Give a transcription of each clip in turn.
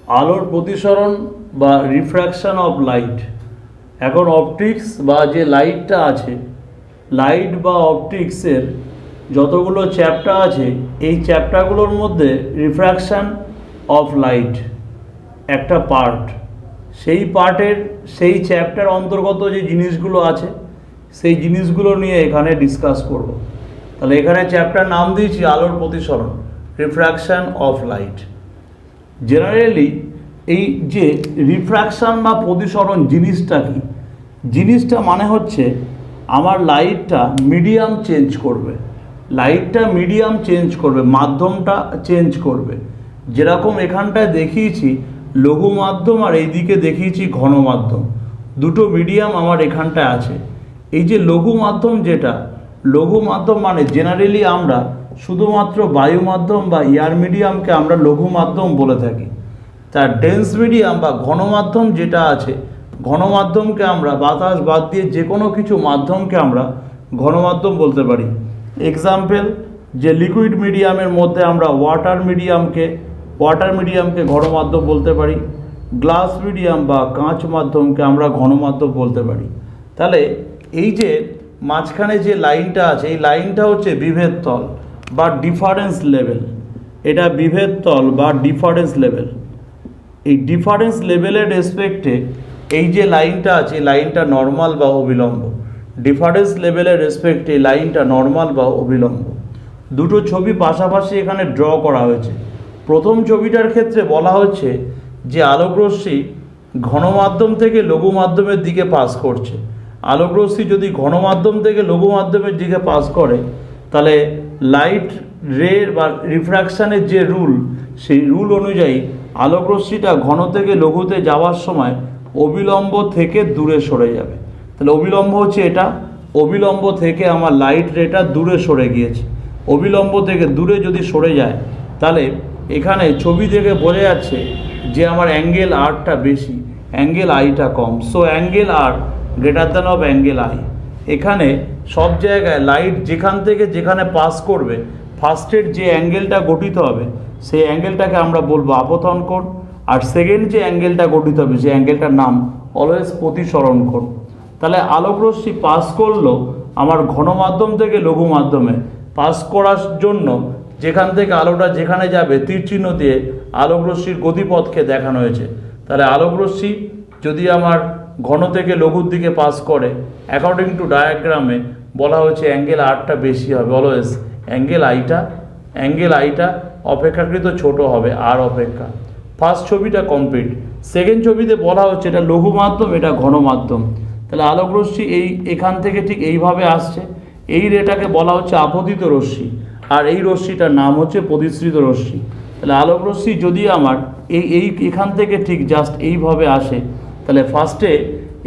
আলোর প্রতিসরণ বা refraction of light. এখন অপটিক্স বা যে লাইটটা আছে, লাইট বা অপটিক্সের যতগুলো চ্যাপ্টার আছে, এই চ্যাপ্টারগুলোর মধ্যে রিফ্র্যাকশন অফ লাইট একটা পার্ট। সেই পার্টের সেই চ্যাপ্টার অন্তর্গত যে জিনিসগুলো আছে, সেই জিনিসগুলো নিয়ে এখানে ডিসকাস করব। তাহলে এখানে চ্যাপ্টার নাম দিয়েছি আলোর প্রতিসরণ, রিফ্র্যাকশন অফ লাইট। জেনারেলি এই যে রিফ্র্যাকশন বা প্রতিসরণ জিনিসটা কি? জিনিসটা মানে হচ্ছে আমার লাইটটা মিডিয়াম চেঞ্জ করবে, লাইটটা মিডিয়াম চেঞ্জ করবে, মাধ্যমটা চেঞ্জ করবে। যেরকম এখানটায় দেখিয়েছি লঘু মাধ্যম আর এইদিকে দেখিয়েছি ঘন মাধ্যম, দুটো মিডিয়াম আমার এখানটায় আছে। এই যে লঘু মাধ্যম, যেটা লঘু মাধ্যম মানে জেনারেলি আমরা শুধুমাত্র বায়ু মাধ্যম বা এয়ার মিডিয়ামকে আমরা লঘু মাধ্যম বলে থাকি। তার ডেন্স মিডিয়াম বা ঘন মাধ্যম যেটা আছে, ঘন মাধ্যমকে আমরা বাতাস বাদ দিয়ে যে কোনো কিছু মাধ্যমকে আমরা ঘন মাধ্যম বলতে পারি। এক্সাম্পল, যে লিকুইড মিডিয়ামের মধ্যে আমরা ওয়াটার মিডিয়ামকে ঘন মাধ্যম বলতে পারি, গ্লাস মিডিয়াম বা কাঁচ মাধ্যমকে আমরা ঘন মাধ্যম বলতে পারি। তাহলে এই যে মাঝখানে যে লাইনটা আছে, এই লাইনটা হচ্ছে বিভেদ তল বা ডিফারেন্স লেভেল। এটা বিভেদ তল বা ডিফারেন্স লেভেল। এই ডিফারেন্স লেভেলের রেসপেক্টে এই যে লাইনটা আছে, লাইনটা নর্মাল বা অবিলম্ব। ডিফারেন্স লেভেলের রেসপেক্টে এই লাইনটা নর্মাল বা অবিলম্ব। দুটো ছবি পাশাপাশি এখানে ড্র করা হয়েছে। প্রথম ছবিটার ক্ষেত্রে বলা হচ্ছে যে আলোকরশ্মি ঘন মাধ্যম থেকে লঘু মাধ্যমের দিকে পাস করছে। আলোকরশ্মি যদি ঘন মাধ্যম থেকে লঘু মাধ্যমের দিকে পাস করে, তাহলে লাইট রে বা রিফ্র্যাকশানের যে রুল, সেই রুল অনুযায়ী আলোকরশ্মিটা ঘন থেকে লঘুতে যাওয়ার সময় অবিলম্ব থেকে দূরে সরে যাবে। তাহলে অবিলম্ব হচ্ছে এটা, অবিলম্ব থেকে আমার লাইট রেটা দূরে সরে গিয়েছে। অবিলম্ব থেকে দূরে যদি সরে যায়, তাহলে এখানে ছবি থেকে বোঝা যাচ্ছে যে আমার অ্যাঙ্গেল আরটা বেশি, অ্যাঙ্গেল আইটা কম। So angle R greater than of angle I. এখানে সব জায়গায় লাইট যেখান থেকে যেখানে পাস করবে, ফার্স্টের যে অ্যাঙ্গেলটা গঠিত হবে সেই অ্যাঙ্গেলটাকে আমরা বলবো আপতন কোণ, আর সেকেন্ড যে অ্যাঙ্গেলটা গঠিত হবে সেই অ্যাঙ্গেলটার নাম অলওয়েজ প্রতিসরণ কোণ। তাহলে আলোকরশ্মি পাস করলো আমার ঘন মাধ্যম থেকে লঘু মাধ্যমে, পাস করার জন্য যেখান থেকে আলোটা যেখানে যাবে তীর চিহ্ন দিয়ে আলোকরশ্মির গতিপথকে দেখানো হয়েছে। তাহলে আলোকরশ্মি যদি আমার ঘন থেকে লঘুর দিকে পাস করে, অ্যাকর্ডিং টু ডায়াগ্রামে বলা হয়েছে অ্যাঙ্গেল আরটা বেশি হবে, অলওয়েজ অ্যাঙ্গেল আইটা অপেক্ষাকৃত ছোট হবে আর অপেক্ষা। ফার্স্ট ছবিটা কমপ্লিট। সেকেন্ড ছবিতে বলা হচ্ছে এটা লঘু মাধ্যম, এটা ঘন মাধ্যম। তাহলে আলোকরশ্মি এখান থেকে ঠিক এইভাবে আসছে, এই রেটাকে বলা হচ্ছে আপতিত রশ্মি, আর এই রশ্মিটার নাম হচ্ছে প্রতিসৃত রশ্মি। তাহলে আলোকরশ্মি যদি আমার এখান থেকে ঠিক জাস্ট এইভাবে আসে, তাহলে ফার্স্টে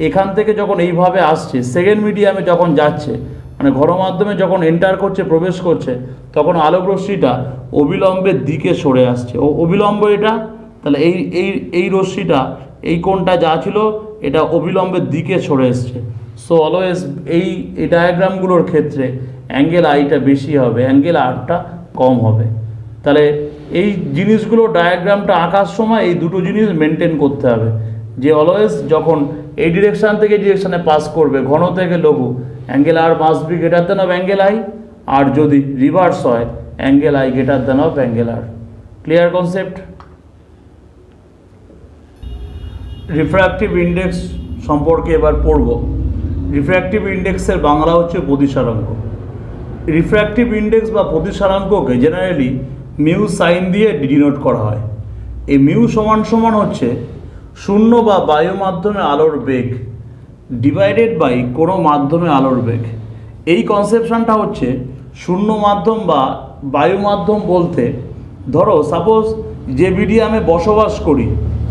এখান থেকে যখন এইভাবে আসছে, সেকেন্ড মিডিয়ামে যখন যাচ্ছে, মানে ঘন মাধ্যমে যখন এন্টার করছে, প্রবেশ করছে, তখন আলোকরশ্মিটা অবিলম্বের দিকে সরে আসছে। অবিলম্ব এটা, তাহলে এই রশ্মিটা এই কোণটা যা ছিল এটা অবিলম্বের দিকে সরে এসছে। সো অলওয়েজ এই ডায়াগ্রামগুলোর ক্ষেত্রে অ্যাঙ্গেল আইটা বেশি হবে, অ্যাঙ্গেল আরটা কম হবে। তাহলে এই জিনিসগুলো ডায়াগ্রামটা আঁকার সময় এই দুটো জিনিস মেনটেন করতে হবে, যে অলওয়েজ যখন এই ডিরেকশান থেকে ডিরেকশানে পাস করবে ঘন থেকে লঘু, angle R must be greater than of angle I, আর যদি রিভার্স হয় angle I greater than of angle R. Clear concept? Refractive index সম্পর্কে এবার পড়ব। রিফ্র্যাক্টিভ ইন্ডেক্সের বাংলা হচ্ছে প্রতিসারাঙ্ক। রিফ্র্যাক্টিভ ইন্ডেক্স বা প্রতিসারাঙ্ককে জেনারেলি মিউ সাইন দিয়ে ডিনোট করা হয়। এই মিউ সমান সমান হচ্ছে শূন্য বা বায়ু মাধ্যমে আলোর বেগ ডিভাইডেড বাই কোনো মাধ্যমে আলোর বেগ। এই কনসেপশনটা হচ্ছে শূন্য মাধ্যম বা বায়ু মাধ্যম বলতে, ধরো সাপোজ যে মিডিয়ামে বসবাস করি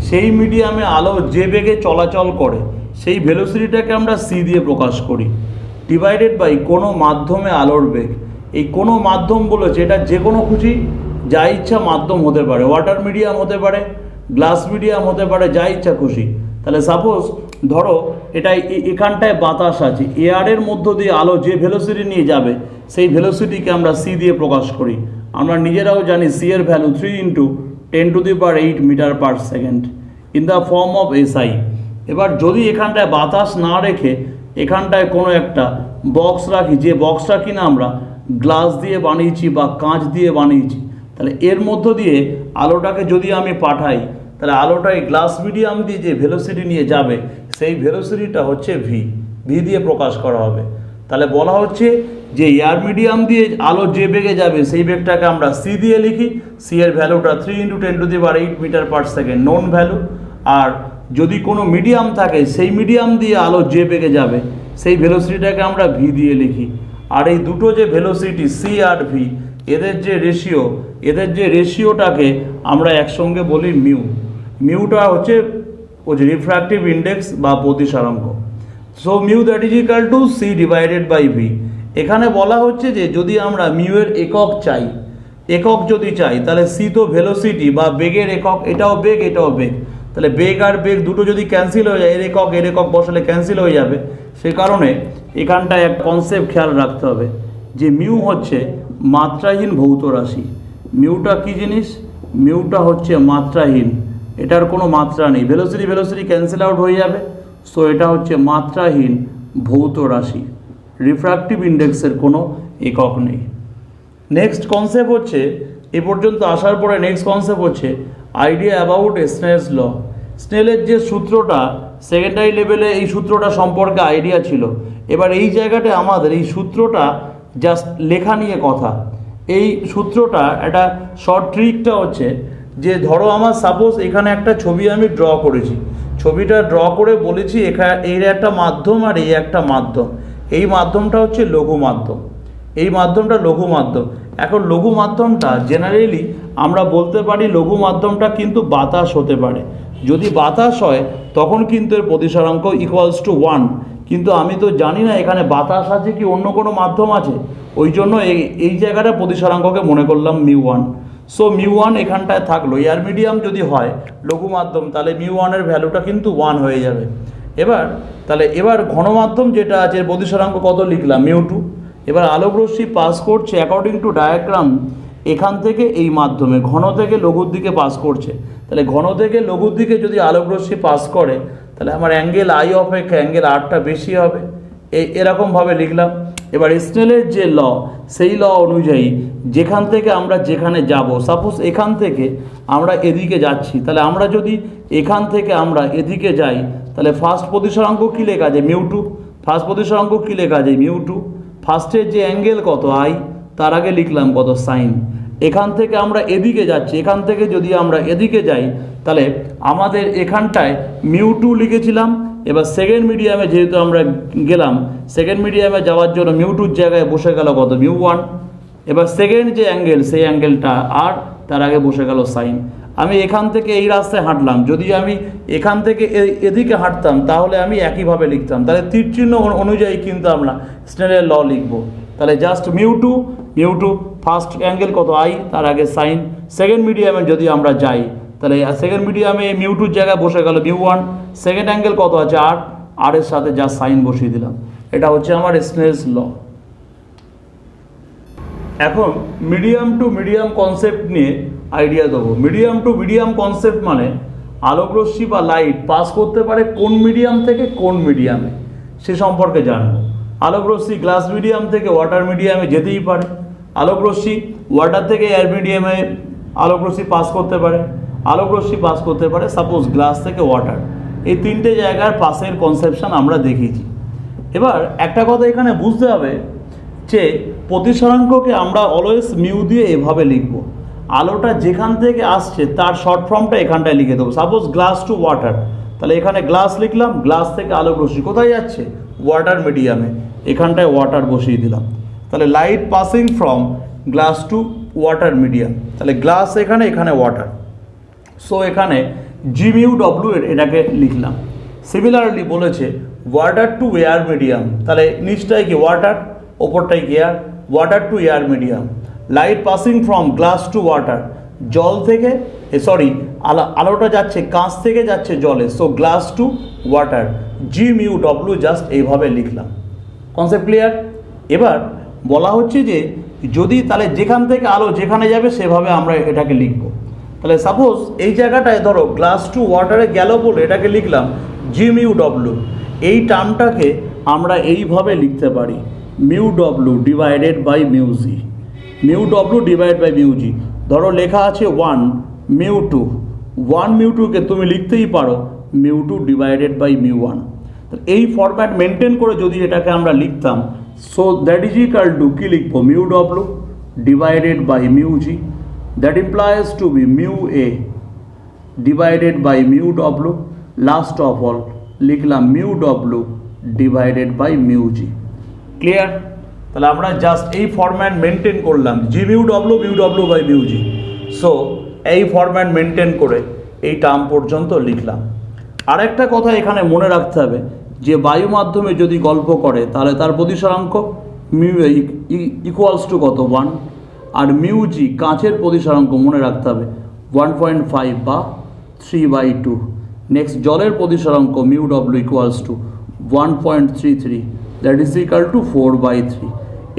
সেই মিডিয়ামে আলো যে বেগে চলাচল করে সেই ভেলোসিটিটাকে আমরা সি দিয়ে প্রকাশ করি, ডিভাইডেড বাই কোনো মাধ্যমে আলোর বেগ। এই কোনো মাধ্যম বলেছে এটা যে কোনো খুশি যা ইচ্ছা মাধ্যম হতে পারে, ওয়াটার মিডিয়াম হতে পারে, গ্লাস মিডিয়াম হতে পারে, যা ইচ্ছা খুশি। তাহলে সাপোজ ধরো এটা এখানটায় বাতাস আছে, এয়ারের মধ্য দিয়ে আলো যে ভেলোসিটি নিয়ে যাবে সেই ভেলোসিটিকে আমরা সি দিয়ে প্রকাশ করি। আমরা নিজেরাও জানি সি এর value 3 × 10⁸ metre per second in the form of SI. এবার যদি এখানটায় বাতাস না রেখে এখানটায় কোনো একটা বক্স রাখি, যে বক্সটা কিনা আমরা গ্লাস দিয়ে বানিয়েছি বা কাঁচ দিয়ে বানিয়েছি, তাহলে এর মধ্য দিয়ে আলোটাকে যদি আমি পাঠাই, তাহলে আলোটা এই গ্লাস মিডিয়াম দিয়ে যে ভেলোসিটি নিয়ে যাবে সেই ভেলোসিটিটা হচ্ছে ভি দিয়ে প্রকাশ করা হবে। তাহলে বলা হচ্ছে যে এয়ার মিডিয়াম দিয়ে আলো যে বেগে যাবে সেই বেগটাকে আমরা সি দিয়ে লিখি। সি এর ভ্যালুটা 3 × 10⁸ metre per second known value. আর যদি কোনো মিডিয়াম থাকে সেই মিডিয়াম দিয়ে আলো যে বেগে যাবে সেই ভেলোসিটিটাকে আমরা ভি দিয়ে লিখি। আর এই দুটো যে ভেলোসিটি সি আর ভি, এদের যে রেশিওটাকে আমরা একসঙ্গে বলি মিউ। মিউটা হচ্ছে ওই যে রিফ্র্যাক্টিভ ইন্ডেক্স বা প্রতিসারাঙ্ক। So mu that is equal to C divided by V. এখানে বলা হচ্ছে যে যদি আমরা মিউ এর একক যদি চাই, তাহলে সি তো ভেলোসিটি বা বেগের একক, এটাও বেগ এটাও বেগ, তাহলে বেগ আর বেগ দুটো যদি ক্যান্সেল হয়ে যায়, এর একক বসালে ক্যান্সেল হয়ে যাবে। সে কারণে এখানটায় এক কনসেপ্ট খেয়াল রাখতে হবে যে মিউ হচ্ছে মাত্রাহীন ভৌত রাশি। মিউটা কি জিনিস? মিউটা হচ্ছে মাত্রাহীন, এটার কোনো মাত্রা নেই, ভেলোসিটি ক্যান্সেল আউট হয়ে যাবে। সো এটা হচ্ছে মাত্রাহীন ভৌত রাশি, রিফ্র্যাক্টিভ ইন্ডেক্সের কোনো একক নেই। নেক্সট কনসেপ্ট হচ্ছে, এ পর্যন্ত আসার পরে নেক্সট কনসেপ্ট হচ্ছে আইডিয়া অ্যাবাউট স্নেলস ল। স্নেলের যে সূত্রটা সেকেন্ডারি লেভেলে এই সূত্রটা সম্পর্কে আইডিয়া ছিল। এবার এই জায়গাটা আমাদের এই সূত্রটা জাস্ট লেখা নিয়ে কথা। এই সূত্রটা একটা শর্ট ট্রিকটা হচ্ছে যে ধরো আমার সাপোজ এখানে একটা ছবি আমি ড্র করেছি, ছবিটা ড্র করে বলেছি এর একটা মাধ্যম আর এই একটা মাধ্যম, এই মাধ্যমটা হচ্ছে লঘু মাধ্যম, এই মাধ্যমটা লঘু মাধ্যম। এখন লঘু মাধ্যমটা জেনারেলি আমরা বলতে পারি লঘু মাধ্যমটা কিন্তু বাতাস হতে পারে। যদি বাতাস হয় তখন কিন্তু এর প্রতিসারাঙ্ক ইকুয়ালস টু 1, কিন্তু আমি তো জানি না এখানে বাতাস আছে কি অন্য কোনো মাধ্যম আছে, ওই জন্য এই জায়গাটা প্রতিসারাঙ্ককে মনে করলাম মিউ1। সো মিউ1 এখানটায় থাকলো। এয়ার মিডিয়াম যদি হয় লঘু মাধ্যম, তাহলে মিউ1 এর ভ্যালুটা কিন্তু 1 হয়ে যাবে। এবার ঘনমাধ্যম যেটা আছে প্রতিসারাঙ্ক কত লিখলাম? মিউ2। এবার আলোক রশ্মি পাস করছে অ্যাকর্ডিং টু ডায়াগ্রাম এখান থেকে এই মাধ্যমে ঘন থেকে লঘুর দিকে পাস করছে। তাহলে ঘন থেকে লঘুর দিকে যদি আলোক রশ্মি পাস করে তাহলে আমার অ্যাঙ্গেল আই অপেক্ষা অ্যাঙ্গেল আরটা বেশি হবে, এরকমভাবে লিখলাম। এবার স্নেলের যে ল, সেই ল অনুযায়ী যেখান থেকে আমরা যেখানে যাব, সাপোজ এখান থেকে আমরা এদিকে যাচ্ছি, তাহলে আমরা যদি এখান থেকে আমরা এদিকে যাই তাহলে ফার্স্ট প্রতিসারাঙ্ক কী লেখা যায়? মিউ2। ফার্স্ট প্রতিসারাঙ্ক কী লেখা যায়? মিউ2। ফার্স্টের যে অ্যাঙ্গেল কত আই, তার আগে লিখলাম কত সাইন। এখান থেকে আমরা এদিকে যাচ্ছি, এখান থেকে যদি আমরা এদিকে যাই তাহলে আমাদের এখানটায় মিউ2 লিখেছিলাম। এবার সেকেন্ড মিডিয়ামে যেহেতু আমরা গেলাম, সেকেন্ড মিডিয়ামে যাওয়ার জন্য মিউ2 জায়গায় বসে গেল কত? মিউ1। এবার সেকেন্ড যে অ্যাঙ্গেল সেই অ্যাঙ্গেলটা আর তার আগে বসে গেল সাইন। আমি এখান থেকে এই রাস্তায় হাঁটলাম, যদি আমি এখান থেকে এদিকে হাঁটতাম তাহলে আমি একইভাবে লিখতাম, তাহলে তীর চিহ্ন অনুযায়ী কিন্তু আমরা স্নেলের ল লিখব। তাহলে জাস্ট মিউ2 ফার্স্ট অ্যাঙ্গেল কত আই, তার আগে সাইন। সেকেন্ড মিডিয়ামে যদি আমরা যাই তাহলে সেকেন্ড মিডিয়ামে মিউ2 জায়গায় বসে গেল মিউ1। সেকেন্ড অ্যাঙ্গেল কত আছে? আর এর সাথে যা সাইন বসিয়ে দিলাম। এটা হচ্ছে আমার স্নেলস ল। এখন মিডিয়াম টু মিডিয়াম কনসেপ্ট নিয়ে আইডিয়া দেবো। মিডিয়াম টু মিডিয়াম কনসেপ্ট মানে আলোক রশ্মি বা লাইট পাস করতে পারে কোন মিডিয়াম থেকে কোন মিডিয়ামে সে সম্পর্কে জানবো। আলোক রশ্মি গ্লাস মিডিয়াম থেকে ওয়াটার মিডিয়ামে যেতেই পারে, আলোক রশ্মি ওয়াটার থেকে এয়ার মিডিয়ামে আলোক রশ্মি পাস করতে পারে, আলোক রশ্মি পাস করতে পারে সাপোজ গ্লাস থেকে ওয়াটার। এই তিনটে জায়গার পাসের কনসেপশন আমরা দেখিয়েছি। এবার একটা কথা এখানে বুঝতে হবে যে প্রতিসারাঙ্ককে আমরা অলওয়েজ মিউ দিয়ে এভাবে লিখব। আলোটা যেখান থেকে আসছে তার শর্ট ফর্মটা এখানটায় লিখে দেবো। সাপোজ গ্লাস টু ওয়াটার, তাহলে এখানে গ্লাস লিখলাম, গ্লাস থেকে আলোক রশ্মি কোথায় যাচ্ছে? ওয়াটার মিডিয়ামে, এখানটায় ওয়াটার বসিয়ে দিলাম। তাহলে light passing from glass to water medium, তাহলে গ্লাস এখানে, এখানে ওয়াটার। সো এখানে জি মিউ ডব্লিউ এটাকে লিখলাম। সিমিলারলি বলেছে ওয়াটার টু এয়ার মিডিয়াম, তাহলে নিচটাই কি ওয়াটার, ওপরটাই কি air, water to air medium. Light passing from glass to water, জল থেকে আলোটা যাচ্ছে কাঁচ থেকে যাচ্ছে জলে, so glass to water, g mu ডব্লিউ জাস্ট এইভাবে লিখলাম। Concept clear? এবার বলা হচ্ছে যে যদি তাহলে যেখান থেকে আলো যেখানে যাবে সেভাবে আমরা এটাকে লিখব। তাহলে সাপোজ এই জায়গাটায় ধরো গ্লাস টু ওয়াটারে গেল বলে এটাকে লিখলাম জি মিউ ডব্লু। এই টার্মটাকে আমরা এইভাবে লিখতে পারি mu W divided by mu G, mu W divide by mu G. ধরো লেখা আছে 1 মিউ টু, 1 মিউ টুকে তুমি লিখতেই পারো mu two divided by mu one. এই ফরম্যাট মেনটেন করে যদি এটাকে আমরা লিখতাম, so that is equal to কী লিখবো, mu W divided by mu G, that implies to be mu A divided by mu W, last of all লিখলাম mu W divided by mu G. Clear? তাহলে আমরা just এই format maintain করলাম, G mu W by mu G. So এই format maintain করে এই term পর্যন্ত লিখলাম। আরেকটা কথা এখানে মনে রাখতে হবে যে বায়ু মাধ্যমে যদি গল্প করে তাহলে তার প্রতিসরাঙ্ক মিউ ইকুয়ালস টু কত 1, আর মিউ জি কাঁচের প্রতিসরাঙ্ক মনে রাখতে হবে 1.5 বা 3/2। নেক্সট জলের প্রতিসরাঙ্ক mu W equals to 1.33, that is equal to 4/3।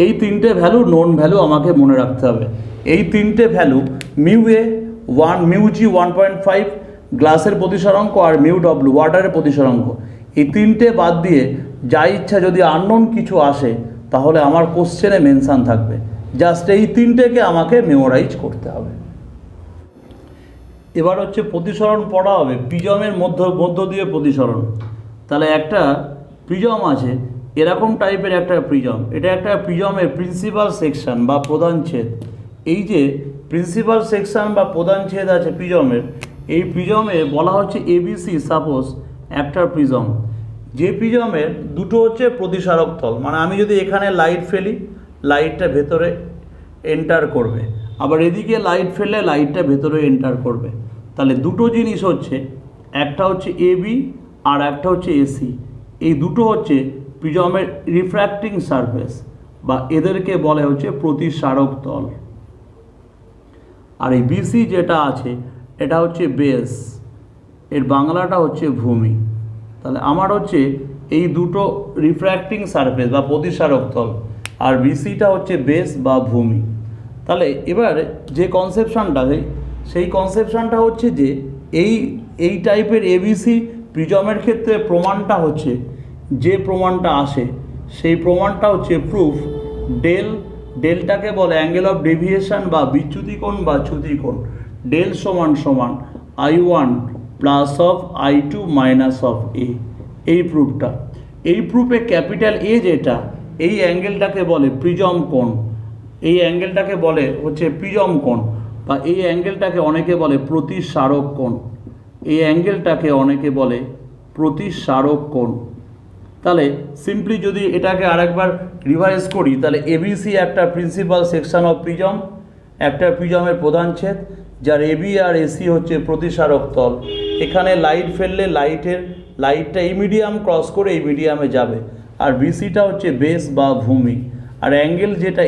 এই তিনটে ভ্যালু নোন ভ্যালু আমাকে মনে রাখতে হবে। এই তিনটে ভ্যালু মিউ এ 1, মিউ জি 1.5, গ্লাসের প্রতিসরাঙ্ক আর মিউ ডব্লু ওয়াটারের প্রতিসরাঙ্ক, এই তিনটে বাদ দিয়ে যা ইচ্ছা যদি আননোন কিছু আসে তাহলে আমার কোশ্চেনে মেনশান থাকবে। জাস্ট এই তিনটেকে আমাকে মেমোরাইজ করতে হবে। এবার হচ্ছে প্রতিসরণ পড়া হবে প্রিজমের মধ্য দিয়ে প্রতিসরণ। তাহলে একটা প্রিজম আছে, এরকম টাইপের একটা প্রিজম, এটা একটা প্রিজমের প্রিন্সিপাল সেকশন বা প্রধান ছেদ। এই যে প্রিন্সিপাল সেকশন বা প্রধান ছেদ আছে প্রিজমের, এই প্রিজমে বলা হচ্ছে এবিসি সাপোজ একটা প্রিজম, যে প্রিজমের দুটো হচ্ছে প্রতিসারক তল, মানে আমি যদি এখানে লাইট ফেলি লাইটটা ভেতরে এন্টার করবে, আবার এদিকে লাইট ফেললে লাইটটা ভেতরে এন্টার করবে। তাহলে দুটো জিনিস হচ্ছে, একটা হচ্ছে এবি আর একটা হচ্ছে এসি, এই দুটো হচ্ছে প্রিজমের রিফ্র্যাক্টিং সারফেস বা এদেরকে বলে হচ্ছে প্রতিসারক তল। আর এই বিসি যেটা আছে এটা হচ্ছে বেস, এর বাংলাটা হচ্ছে ভূমি। তাহলে আমার হচ্ছে এই দুটো রিফ্র্যাক্টিং সারফেস বা প্রতিসারক তল, আর বিসিটা হচ্ছে বেস বা ভূমি। তাহলে এবার যে কনসেপশানটা সেই কনসেপশানটা হচ্ছে যে এই টাইপের এবিসি প্রিজমের ক্ষেত্রে প্রমাণটা হচ্ছে, যে প্রমাণটা আসে সেই প্রমাণটা হচ্ছে প্রুফ ডেলটাকে বলে অ্যাঙ্গেল অফ ডেভিয়েশন বা বিচ্যুতিকোণ বা চ্যুতিকোণ। ডেল সমান সমান I1 plus of I2 minus of A, এই প্রুফটা। এই প্রুফে ক্যাপিটাল এ যেটা, এই অ্যাঙ্গেলটাকে বলে প্রিজম কোণ, এই অ্যাঙ্গেলটাকে বলে হচ্ছে প্রিজম কোণ, বা এই অ্যাঙ্গেলটাকে অনেকে বলে প্রতিসারক কোণ, এই অ্যাঙ্গেলটাকে অনেকে বলে প্রতিসারক কোণ। তাহলে সিম্পলি যদি এটাকে আরেকবার রিভাইজ করি, তাহলে এবিসি একটা প্রিন্সিপাল সেকশন অফ প্রিজম, একটা প্রিজমের প্রধান ছেদ, যার এবি আর এসি হচ্ছে প্রতিসারক তল। এখানে লাইট ফেললে লাইটটা এই মিডিয়াম ক্রস করে এই মিডিয়ামে যাবে, আর বিসিটা হচ্ছে বেস বা ভূমি। আর অ্যাঙ্গেল যেটা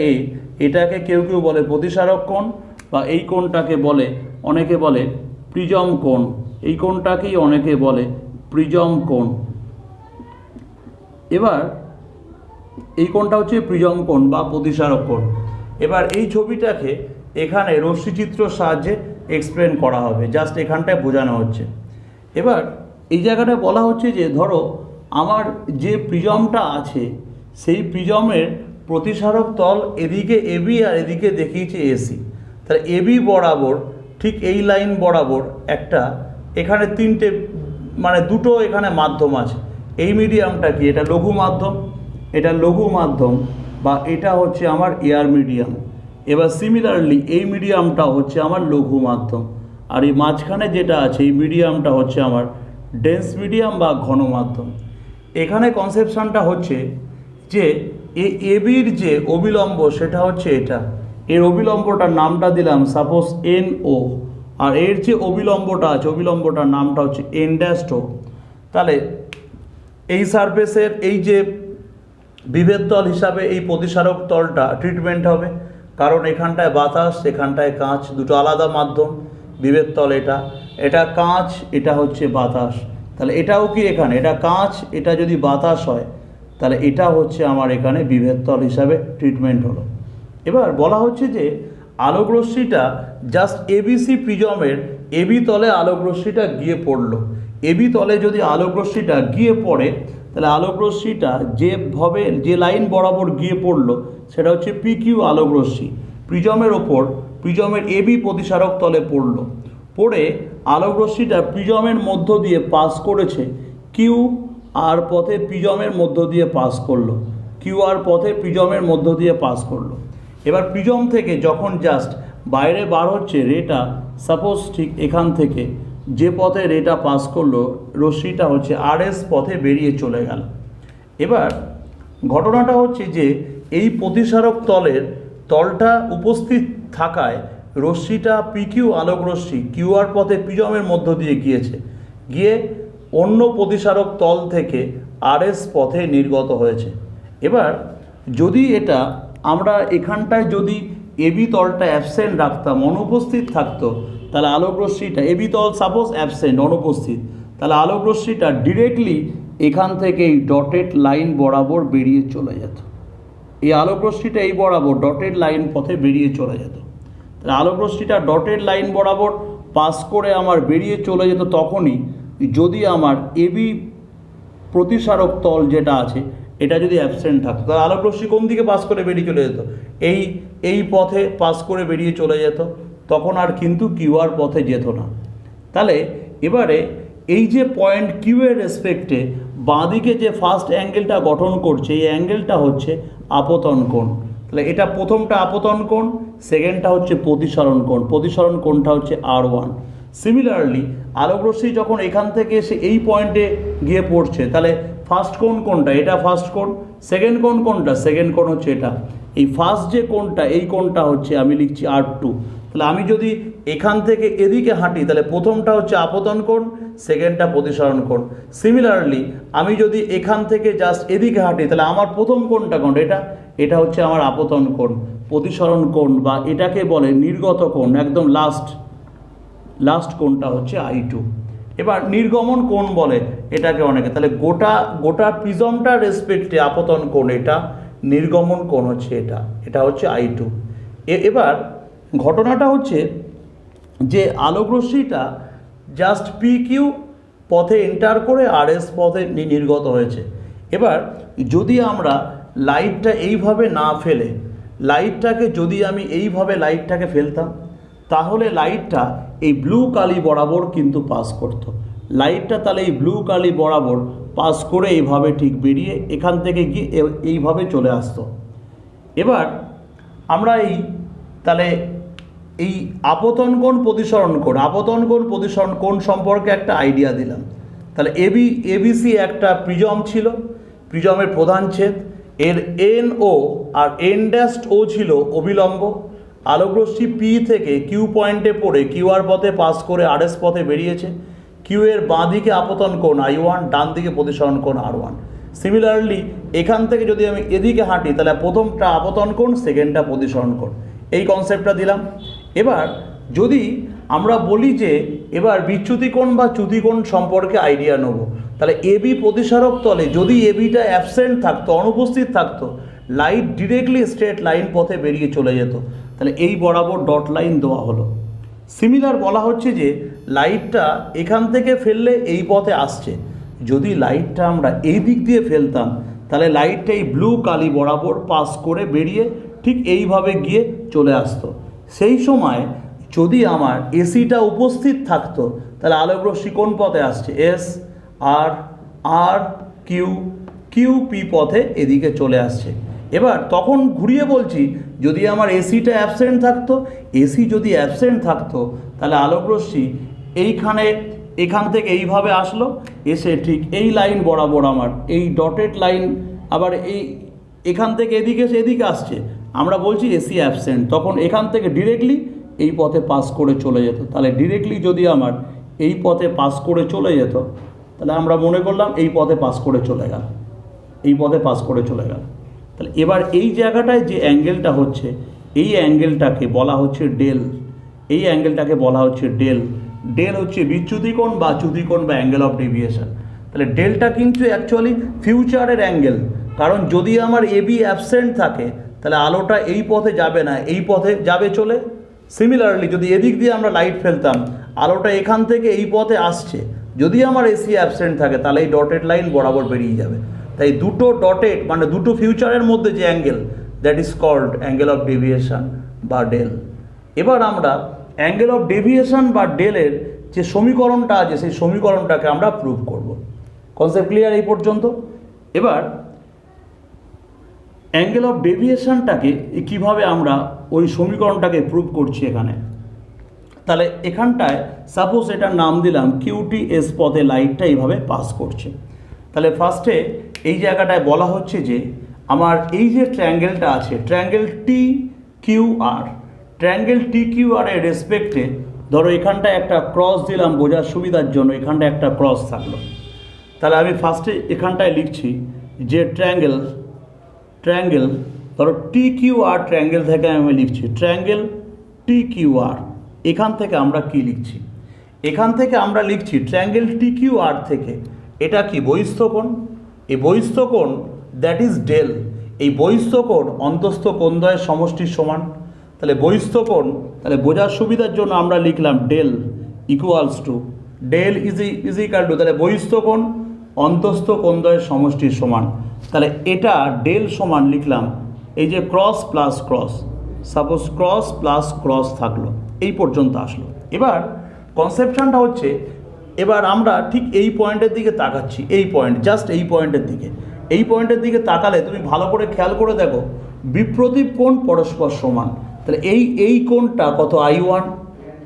এটাকে কেউ কেউ বলে প্রতিসারক কোণ, বা এই কোণটাকে বলে অনেকে বলে প্রিজম কোণ, এই কোণটাকেই অনেকে বলে প্রিজম কোণ। এবার এই কোণটা হচ্ছে প্রিজম কোণ বা প্রতিসারক কোণ। এবার এই ছবিটাকে এখানে রশ্মিচিত্র সাহায্যে এক্সপ্লেন করা হবে, জাস্ট এখানটায় বোঝানো হচ্ছে। এবার এই জায়গাটা বলা হচ্ছে যে ধরো আমার যে প্রিজমটা আছে সেই প্রিজমের প্রতিসারক তল এদিকে এবি আর এদিকে দেখিয়েছে এসি। তাহলে এবি বরাবর ঠিক এই লাইন বরাবর একটা এখানে তিনটে মানে দুটো এখানে মাধ্যম আছে। এই মিডিয়ামটা কি? এটা লঘু মাধ্যম, এটা লঘু মাধ্যম বা এটা হচ্ছে আমার এয়ার মিডিয়াম। এবার সিমিলারলি এই মিডিয়ামটা হচ্ছে আমার লঘু মাধ্যম, আর এই মাঝখানে যেটা আছে এই মিডিয়ামটা হচ্ছে আমার ডেন্স মিডিয়াম বা ঘন মাধ্যম। এখানে কনসেপশনটা হচ্ছে যে এবির যে অবিলম্ব সেটা হচ্ছে এটা, এর অবিলম্বটার নামটা দিলাম সাপোজ NO, আর এর যে অবিলম্বটা আছে অবিলম্বটার নামটা হচ্ছে N-O। তাহলে এই সারফেসের এই যে বিভেদ তল হিসাবে এই প্রতিসারক তলটা ট্রিটমেন্ট হবে, কারণ এখানটায় বাতাস এখানটায় কাঁচ, দুটো আলাদা মাধ্যম। বিভেদ তল এটা কাঁচ, এটা হচ্ছে বাতাস। তাহলে এটাও কি এখানে এটা কাঁচ, এটা যদি বাতাস হয় তাহলে এটা হচ্ছে আমার এখানে বিভেদ তল হিসাবে ট্রিটমেন্ট হলো। এবার বলা হচ্ছে যে আলোক রশ্মিটা জাস্ট এবিসি প্রিজমের এবি তলে আলোক রশ্মিটা গিয়ে পড়লো। এবি তলে যদি আলোক রশ্মিটা গিয়ে পড়ে তাহলে আলোক রশ্মিটা যেভাবে যে লাইন বরাবর গিয়ে পড়লো সেটা হচ্ছে পিকিউ আলোক রশ্মি প্রিজমের ওপর প্রিজমের এবি প্রতিসারক তলে পড়লো। পড়ে আলোক রশ্মিটা প্রিজমের মধ্য দিয়ে পাস করেছে কিউ আর পথে প্রিজমের মধ্য দিয়ে পাস করলো, কিউ আর পথে প্রিজমের মধ্য দিয়ে পাস করলো। এবার প্রিজম থেকে যখন জাস্ট বাইরে বার হচ্ছে রেটা, সাপোজ ঠিক এখান থেকে যে পথে রেটা পাস করলো রশ্মিটা হচ্ছে আরএস পথে বেরিয়ে চলে গেল। এবার ঘটনাটা হচ্ছে যে এই প্রতিসারক তলটা উপস্থিত থাকায় রশ্মিটা পিকিউ আলোক রশ্মি কিউআর পথে প্রিজমের মধ্য দিয়ে গিয়ে অন্য প্রতিসারক তল থেকে আরএস পথে নির্গত হয়েছে। এবার যদি এটা আমরা এখানটায় যদি এবি তলটা অ্যাবসেন্ট রাখতাম, অনুপস্থিত থাকতো, তাহলে আলোক রশ্মিটা এবি তল সাপোজ অ্যাবসেন্ট অনুপস্থিত, তাহলে আলোক রশ্মিটা ডিরেক্টলি এখান থেকে এই ডটেড লাইন বরাবর বেরিয়ে চলে যেত। এই আলোক রশ্মিটা এই বরাবর ডটেড লাইন পথে বেরিয়ে চলে যেত। তাহলে আলোক রশ্মিটা ডটেড লাইন বরাবর পাস করে আমার বেরিয়ে চলে যেত তখনই যদি আমার এবি প্রতিসারক তল যেটা আছে এটা যদি অ্যাবসেন্ট থাকতো। তাহলে আলোক রশ্মি কোন দিকে পাস করে বেরিয়ে চলে যেত? এই পথে পাস করে বেরিয়ে চলে যেত, তখন আর কিন্তু কিউআর পথে যেত না। তাহলে এবারে এই যে পয়েন্ট কিউ এর রেসপেক্টে বাঁদিকে যে ফার্স্ট অ্যাঙ্গেলটা গঠন করছে এই অ্যাঙ্গেলটা হচ্ছে আপতন কোণ। তাহলে এটা প্রথমটা আপতন কোণ, সেকেন্ডটা হচ্ছে প্রতিসরণ কোণ, প্রতিসরণ কোণটা হচ্ছে R1। সিমিলারলি আলোক রশ্মি যখন এখান থেকে এসে এই পয়েন্টে গিয়ে পড়ছে তাহলে ফার্স্ট কোণ কোনটা? এটা ফার্স্ট কোণ। সেকেন্ড কোণ কোনটা? সেকেন্ড কোণ হচ্ছে এটা। এই ফার্স্ট যে কোণটা এই কোণটা হচ্ছে আমি লিখছি R2। তাহলে আমি যদি এখান থেকে এদিকে হাঁটি তাহলে প্রথমটা হচ্ছে আপতন কোণ, সেকেন্ডটা প্রতিসরণ কোণ। সিমিলারলি আমি যদি এখান থেকে জাস্ট এদিকে হাঁটি তাহলে আমার প্রথম কোণটা কোনটা? এটা হচ্ছে আমার আপতন কোণ। প্রতিসরণ কোণ বা এটাকে বলে নির্গত কোণ, একদম লাস্ট কোণটা হচ্ছে I2। এবার নির্গমন কোণ বলে এটাকে অনেকে। তাহলে গোটা প্রিজমটার রেসপেক্টে আপতন কোণ এটা, নির্গমন কোণ হচ্ছে এটা হচ্ছে I2। এবার ঘটনাটা হচ্ছে যে আলোক রশ্মিটা জাস্ট পিকিউ পথে এন্টার করে আরএস পথে নির্গত হয়েছে। এবার যদি আমরা লাইটটা এইভাবে না ফেলে লাইটটাকে যদি আমি এইভাবে লাইটটাকে ফেলতাম তাহলে লাইটটা এই ব্লু কালি বরাবর কিন্তু পাস করতো। লাইটটা তাহলে এই ব্লু কালি বরাবর পাস করে এইভাবে ঠিক বেরিয়ে এখান থেকে গিয়ে এইভাবে চলে আসতো। এবার আমরা তাহলে এই আপতন কোণ প্রতিসরণ কোণ সম্পর্কে একটা আইডিয়া দিলাম। তাহলে এবিসি একটা প্রিজম ছিল, প্রিজমের প্রধান ছেদ, এর NO আর N'O ছিল অবিলম্ব। আলোক রশ্মি পি থেকে কিউ পয়েন্টে পড়ে কিউআর পথে পাস করে আরএস পথে বেরিয়েছে। কিউ এর বাঁ দিকে আপতন কোণ I1, ডান দিকে প্রতিসরণ কোণ R1। সিমিলারলি এখান থেকে যদি আমি এদিকে হাঁটি তাহলে প্রথমটা আপতন কোণ, সেকেন্ডটা প্রতিসরণ কোণ। এই কনসেপ্টটা দিলাম। এবার যদি আমরা বলি যে এবার বিচ্যুতি কোণ বা চ্যুতি কোণ সম্পর্কে আইডিয়া নেব, তাহলে এবি প্রতিসারক তলে যদি এবিটা অ্যাবসেন্ট থাকতো, অনুপস্থিত থাকতো, লাইট ডিরেক্টলি স্ট্রেট লাইন পথে বেরিয়ে চলে যেত। তাহলে এই বরাবর ডট লাইন দেওয়া হলো। সিমিলার বলা হচ্ছে যে লাইটটা এখান থেকে ফেললে এই পথে আসছে, যদি লাইটটা আমরা এই দিক দিয়ে ফেলতাম তাহলে লাইটটা এই ব্লু কালি বরাবর পাস করে বেরিয়ে ঠিক এইভাবে গিয়ে চলে আসতো। সেই সময় যদি আমার এসিটা উপস্থিত থাকতো তাহলে আলোক রশ্মি কোন পথে আসছে? এস আর কিউ পি পথে এদিকে চলে আসছে। এবার তখন ঘুরিয়ে বলছি যদি আমার এসিটা অ্যাবসেন্ট থাকতো, এসি যদি অ্যাবসেন্ট থাকতো তাহলে আলোক রশ্মি এখান থেকে এইভাবে আসলো, এসে ঠিক এই লাইন বরাবর আমার এই ডটেড লাইন আবার এখান থেকে এদিকে আসছে, আমরা বলছি এসি অ্যাবসেন্ট, তখন এখান থেকে ডিরেক্টলি এই পথে পাস করে চলে যেত। তাহলে ডিরেক্টলি যদি আমার এই পথে পাস করে চলে যেত তাহলে আমরা মনে করলাম এই পথে পাস করে চলে গেল, তাহলে এবার এই জায়গাটায় যে অ্যাঙ্গেলটা হচ্ছে এই অ্যাঙ্গেলটাকে বলা হচ্ছে ডেল। ডেল হচ্ছে বিচ্যুতি কোণ বা চ্যুতি কোণ বা অ্যাঙ্গেল অফ ডেভিয়েশন। তাহলে ডেলটা কিন্তু অ্যাকচুয়ালি ফিউচারের অ্যাঙ্গেল, কারণ যদি আমার এবি অ্যাবসেন্ট থাকে তাহলে আলোটা এই পথে যাবে না, এই পথে যাবে চলে। সিমিলারলি যদি এদিক দিয়ে আমরা লাইট ফেলতাম, আলোটা এখান থেকে এই পথে আসছে, যদি আমার এসি অ্যাবসেন্ট থাকে তাহলে এই ডটেড লাইন বরাবর বেরিয়ে যাবে। তাই দুটো ডটেড মানে দুটো ফিউচারের মধ্যে যে angle, that is called angle of deviation বা ডেল। এবার আমরা অ্যাঙ্গেল অফ ডেভিয়েশন বা ডেলের যে সমীকরণটা আছে সেই সমীকরণটাকে আমরা প্রুভ করব। কনসেপ্ট ক্লিয়ার এই পর্যন্ত? এবার অ্যাঙ্গেল অফ ডেভিয়েশনটাকে কীভাবে আমরা ওই সমীকরণটাকে প্রুভ করছি এখানে, তাহলে এখানটায় সাপোজ এটার নাম দিলাম QTS পথে লাইটটা এইভাবে পাস করছে। তাহলে ফার্স্টে এই জায়গাটায় বলা হচ্ছে যে আমার এই যে ট্রায়াঙ্গেলটা আছে, ট্রায়াঙ্গেল TQR, ট্রায়াঙ্গেল TQR এর রেসপেক্টে ধরো এখানটায় একটা ক্রস দিলাম বোঝার সুবিধার জন্য, এখানটায় একটা ক্রস থাকলো। তাহলে আমি ফার্স্টে এখানটায় লিখছি যে ট্রায়াঙ্গেল ধরো TQR ট্রায়াঙ্গেল থেকে আমি লিখছি ট্রায়াঙ্গেল TQR। এখান থেকে আমরা কি লিখছি? এখান থেকে আমরা লিখছি ট্রায়াঙ্গেল TQR থেকে এটা কি বহিস্থকোণ, এই বহিস্থকোণ দ্যাট ইজ ডেল। এই বহিস্থকোণ অন্তস্থ কোণদ্বয়ের সমষ্টির সমান। তাহলে বহিস্থকোণ, তাহলে বোঝার সুবিধার জন্য আমরা লিখলাম del equals to del is equal to, তাহলে বহিস্থকোণ অন্তস্থ কোণদ্বয়ের সমষ্টির সমান। তাহলে এটা ডেল সমান লিখলাম এই যে cross plus cross, suppose cross plus cross থাকলো, এই পর্যন্ত আসলো। এবার কনসেপশনটা হচ্ছে, এবার আমরা ঠিক এই পয়েন্টের দিকে তাকাচ্ছি, এই পয়েন্ট, জাস্ট এই পয়েন্টের দিকে। এই পয়েন্টের দিকে তাকালে তুমি ভালো করে খেয়াল করে দেখো বিপ্রতীপ কোণ পরস্পর সমান। তাহলে এই কোণটা কত? I1।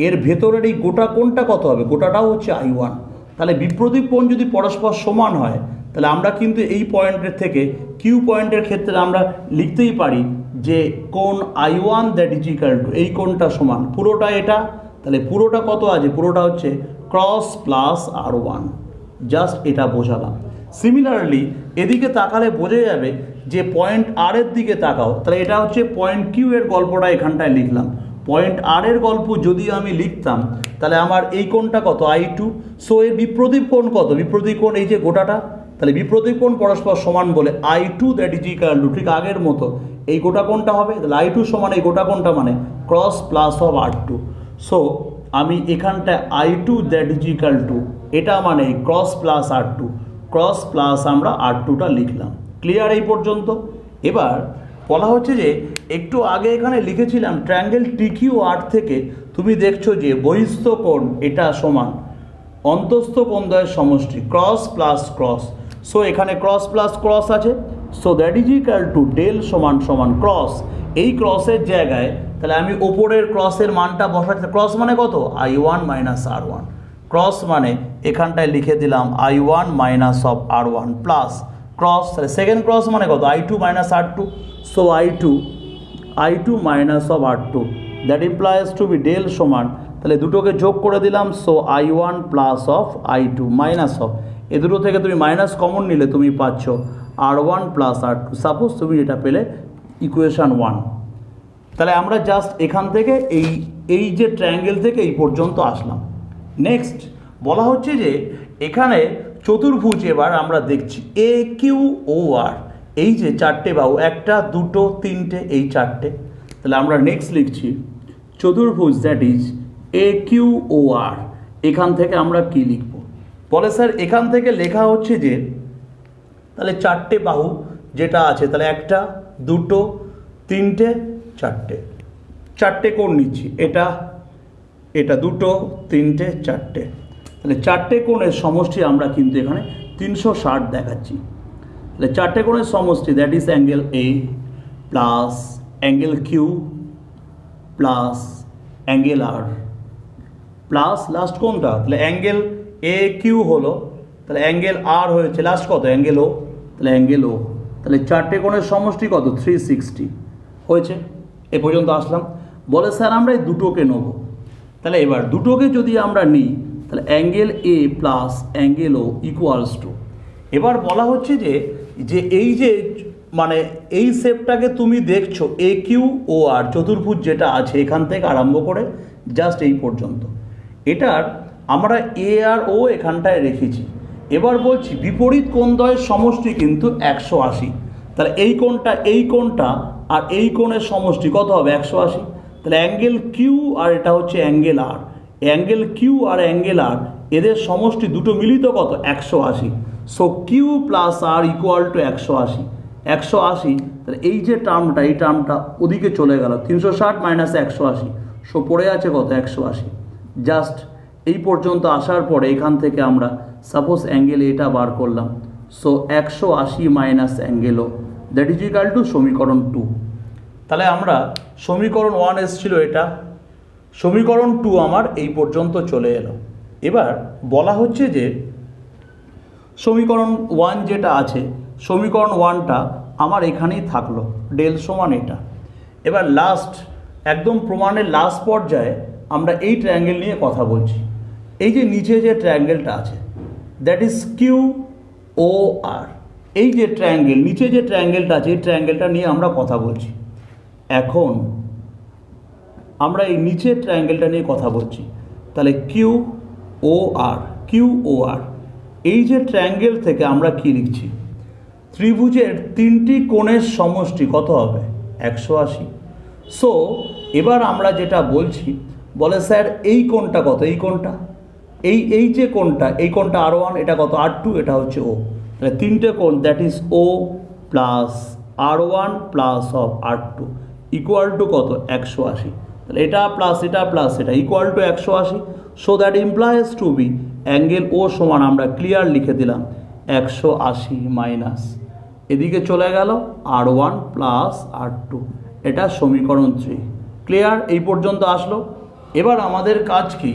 এর ভেতরের এই গোটা কোণটা কত হবে? গোটাটাও হচ্ছে I1। তাহলে বিপ্রতীপ কোণ যদি পরস্পর সমান হয় তাহলে আমরা কিন্তু এই পয়েন্টের থেকে কিউ পয়েন্টের ক্ষেত্রে আমরা লিখতেই পারি যে কোণ I1 that is equal two এই কোণটা সমান পুরোটা এটা। তাহলে পুরোটা কত আছে? পুরোটা হচ্ছে ক্রস প্লাস R1। জাস্ট এটা বোঝালাম। সিমিলারলি এদিকে তাকালে বোঝা যাবে যে পয়েন্ট আর এর দিকে তাকাও, তাহলে এটা হচ্ছে পয়েন্ট কিউ এর গল্পটা এখানটায় লিখলাম। পয়েন্ট আর এর গল্প যদি আমি লিখতাম তাহলে আমার এই কোণটা কত? I2। সো এর বিপ্রতীপ কোণ কত? বিপ্রতীপ কোণ এই যে গোটাটা, তাহলে বিপ্রতীপ কোণ পরস্পর সমান বলে I2 that is equal two ঠিক আগের মতো এই গোটা কোণটা হবে। তাহলে I2 সমান এই গোটা কোণটা মানে cross plus of R2। So আমি এখানটায় I2 that is equal to এটা মানে cross plus R2, cross plus আমরা R2টা লিখলাম। ক্লিয়ার এই পর্যন্ত? এবার বলা হচ্ছে যে একটু আগে এখানে লিখেছিলাম ট্রায়াঙ্গেল TQR থেকে তুমি দেখছো যে বহিস্থ কোণ এটা সমান অন্তস্থ কোণদ্বয়ের সমষ্টি ক্রস প্লাস ক্রস। সো এখানে ক্রস প্লাস ক্রস আছে, so that is equal to del সমান সমান ক্রস। এই ক্রসের জায়গায় তাহলে আমি ওপরের ক্রসের মানটা বসাচ্ছি। ক্রস মানে কত? I1 minus R1। ক্রস মানে এখানটায় লিখে দিলাম I1 minus of R1 plus cross, তাহলে সেকেন্ড ক্রস মানে কত? I2 minus R2। So I2 minus of R2 that implies to B del সমান, তাহলে দুটোকে যোগ করে দিলাম। So I1 plus of I2 minus of, এ দুটো থেকে তুমি মাইনাস কমন নিলে তুমি পাচ্ছ R1 প্লাস R2। সাপোজ তুমি এটা পেলে ইকুয়েশান 1। তাহলে আমরা জাস্ট এখান থেকে এই যে ট্রায়াঙ্গেল থেকে এই পর্যন্ত আসলাম। নেক্সট বলা হচ্ছে যে এখানে চতুর্ভুজ এবার আমরা দেখছি AQOR, এই যে চারটে বাহু, একটা দুটো তিনটে, এই চারটে। তাহলে আমরা নেক্সট লিখছি চতুর্ভুজ দ্যাট ইজ AQOR। এখান থেকে আমরা কি লিখব? বলে স্যার এখান থেকে লেখা হচ্ছে যে তাহলে চারটে বাহু যেটা আছে, তাহলে একটা দুটো তিনটে চারটে, চারটে কোণ নিচ্ছি, এটা দুটো তিনটে চারটে, তাহলে চারটে কোণের সমষ্টি আমরা কিন্তু এখানে 360 দেখাচ্ছি। তাহলে চারটে কোণের সমষ্টি that is angle A plus angle Q plus angle R plus last কোনটা? তাহলে অ্যাঙ্গেল AQ হলো, তাহলে অ্যাঙ্গেল R হয়েছে লাস্ট কত? অ্যাঙ্গেল O, তাহলে অ্যাঙ্গেল O। তাহলে চারটে কোণের সমষ্টি কত? 360 হয়েছে। এ পর্যন্ত আসলাম। বলে স্যার আমরা এই দুটোকে নেব। তাহলে এবার দুটোকে যদি আমরা নিই তাহলে angle A plus angle O equals to, এবার বলা হচ্ছে যে এই যে মানে এই শেপটাকে তুমি দেখছো AQOR চতুর্ভুজ যেটা আছে এখান থেকে আরম্ভ করে জাস্ট এই পর্যন্ত, এটার আমরা A আর O এখানটায় রেখেছি। এবার বলছি বিপরীত কোণদ্বয়ের সমষ্টি কিন্তু 180। তাহলে এই কোণটা আর এই কোণের সমষ্টি কত হবে 180। তাহলে অ্যাঙ্গেল কিউ আর এটা হচ্ছে অ্যাঙ্গেল আর, অ্যাঙ্গেল কিউ আর অ্যাঙ্গেল আর এদের সমষ্টি দুটো মিলিত কত 180। So Q plus R equal to 180। 180, তাহলে এই যে টার্মটা এই টার্মটা ওদিকে চলে গেল, 360 মাইনাস 180, সো পড়ে আছে কত 180। জাস্ট এই পর্যন্ত আসার পরে এখান থেকে আমরা সাপোজ অ্যাঙ্গেল এটা বার করলাম, so 180 minus angle O, that is equal to সমীকরণ 2। তাহলে আমরা সমীকরণ 1 এসেছিল এটা, সমীকরণ 2 আমার এই পর্যন্ত চলে এলো। এবার বলা হচ্ছে যে সমীকরণ 1 যেটা আছে, সমীকরণ 1টা আমার এখানেই থাকলো, ডেল সমান এটা। এবার লাস্ট একদম প্রমাণের লাস্ট পর্যায়ে আমরা এই ট্রায়াঙ্গেল নিয়ে কথা বলছি। এই যে নিচে যে ট্রায়াঙ্গেলটা আছে দ্যাট ইজ কিউ ও আর, এই যে ট্রায়াঙ্গেল নিচে যে ট্রায়াঙ্গেলটা আছে এই ট্রায়াঙ্গেলটা নিয়ে আমরা কথা বলছি। এখন আমরা এই নিচের ট্রায়াঙ্গেলটা নিয়ে কথা বলছি। তাহলে কিউ ও আর, কিউ ও আর, এই যে ট্রায়াঙ্গেল থেকে আমরা কি লিখছি, ত্রিভুজের তিনটি কোণের সমষ্টি কত হবে 180। সো এবার আমরা যেটা বলছি, বলে স্যার এই কোণটা কত, এই কোণটা এই যে কোণটা, এই কোণটা R1, এটা কত R2, এটা হচ্ছে ও। তাহলে তিনটে কোণ that is O plus R1 plus of R2 equal to কত 180। তাহলে এটা প্লাস এটা equal to 180। So that implies to be angle O সমান আমরা ক্লিয়ার লিখে দিলাম 180 মাইনাস এদিকে চলে গেল R1 প্লাস R2, এটা সমীকরণ 3। ক্লিয়ার? এই পর্যন্ত আসলো। এবার আমাদের কাজ কি,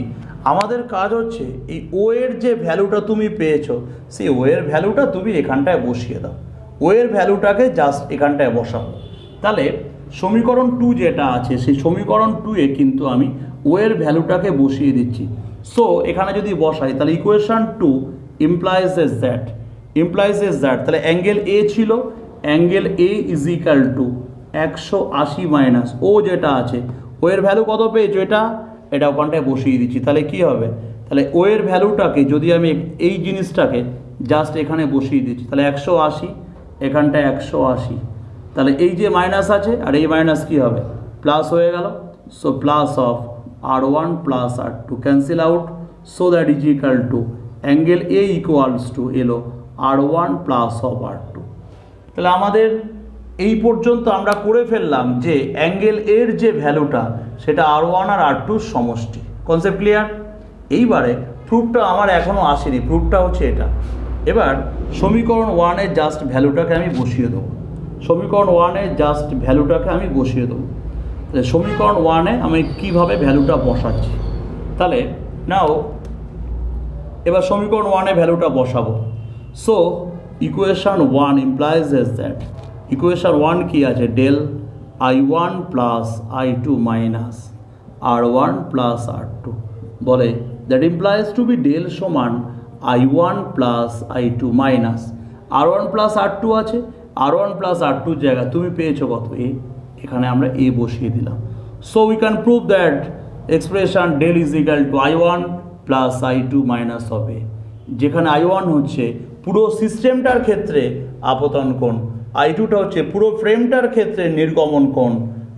আমাদের কাজ হচ্ছে এই ও এর যে ভ্যালুটা তুমি পেয়েছো সেই ও এর ভ্যালুটা তুমি এখানটায় বসিয়ে দাও, ও এর ভ্যালুটাকে জাস্ট এখানটায় বসাবো। তাহলে সমীকরণ 2 যেটা আছে সেই সমীকরণ 2 এ কিন্তু আমি ও এর ভ্যালুটাকে বসিয়ে দিচ্ছি। সো এখানে যদি বসাই তাহলে ইকুয়েশন 2 ইমপ্লাইজ দ্যাট, তাহলে অ্যাঙ্গেল এ ছিল, angle A is equal to 180 minus O যেটা আছে, ও এর ভ্যালু কত পেয়েছো এটা ওখানটায় বসিয়ে দিচ্ছি। তাহলে কি হবে, তাহলে ও এর ভ্যালুটাকে যদি আমি এই জিনিসটাকে জাস্ট এখানে বসিয়ে দিচ্ছি, তাহলে 180, এখানটায় 180, তাহলে এই যে মাইনাস আছে আর এই মাইনাস কি হবে প্লাস হয়ে গেল। So plus of R1 plus R2 cancel out, so that is equal to angle A equals to এলো R1 প্লাস অফ R2। তাহলে আমাদের এই পর্যন্ত আমরা করে ফেললাম যে অ্যাঙ্গেল এর যে ভ্যালুটা সেটা R1 আর R2 সমষ্টি। Concept clear? এইবারে প্রুফটা আমার এখনও আসেনি, প্রুফটা হচ্ছে এটা। এবার সমীকরণ 1 এর জাস্ট ভ্যালুটাকে আমি বসিয়ে দেবো, সমীকরণ 1 এর জাস্ট ভ্যালুটাকে আমি বসিয়ে দেবো। তাহলে সমীকরণ 1 এ আমি কীভাবে ভ্যালুটা বসাচ্ছি, তাহলে নাও এবার সমীকরণ 1 এ ভ্যালুটা বসাবো। So equation 1 implies that, equation 1 কি আছে, del I1 plus I2 minus R1 plus R2 বলে that implies to B del সমান I1 plus I2 minus R1 plus R2 আছে, R1 প্লাস R2 জায়গা তুমি পেয়েছো কত এ, এখানে আমরা এ বসিয়ে দিলাম। So we can prove that expression del is equal to I1 plus I2 minus of A, যেখানে I1 হচ্ছে পুরো সিস্টেমটার ক্ষেত্রে আপতন কোণ, I2টা হচ্ছে পুরো ফ্রেমটার ক্ষেত্রে নির্গমন কোণ,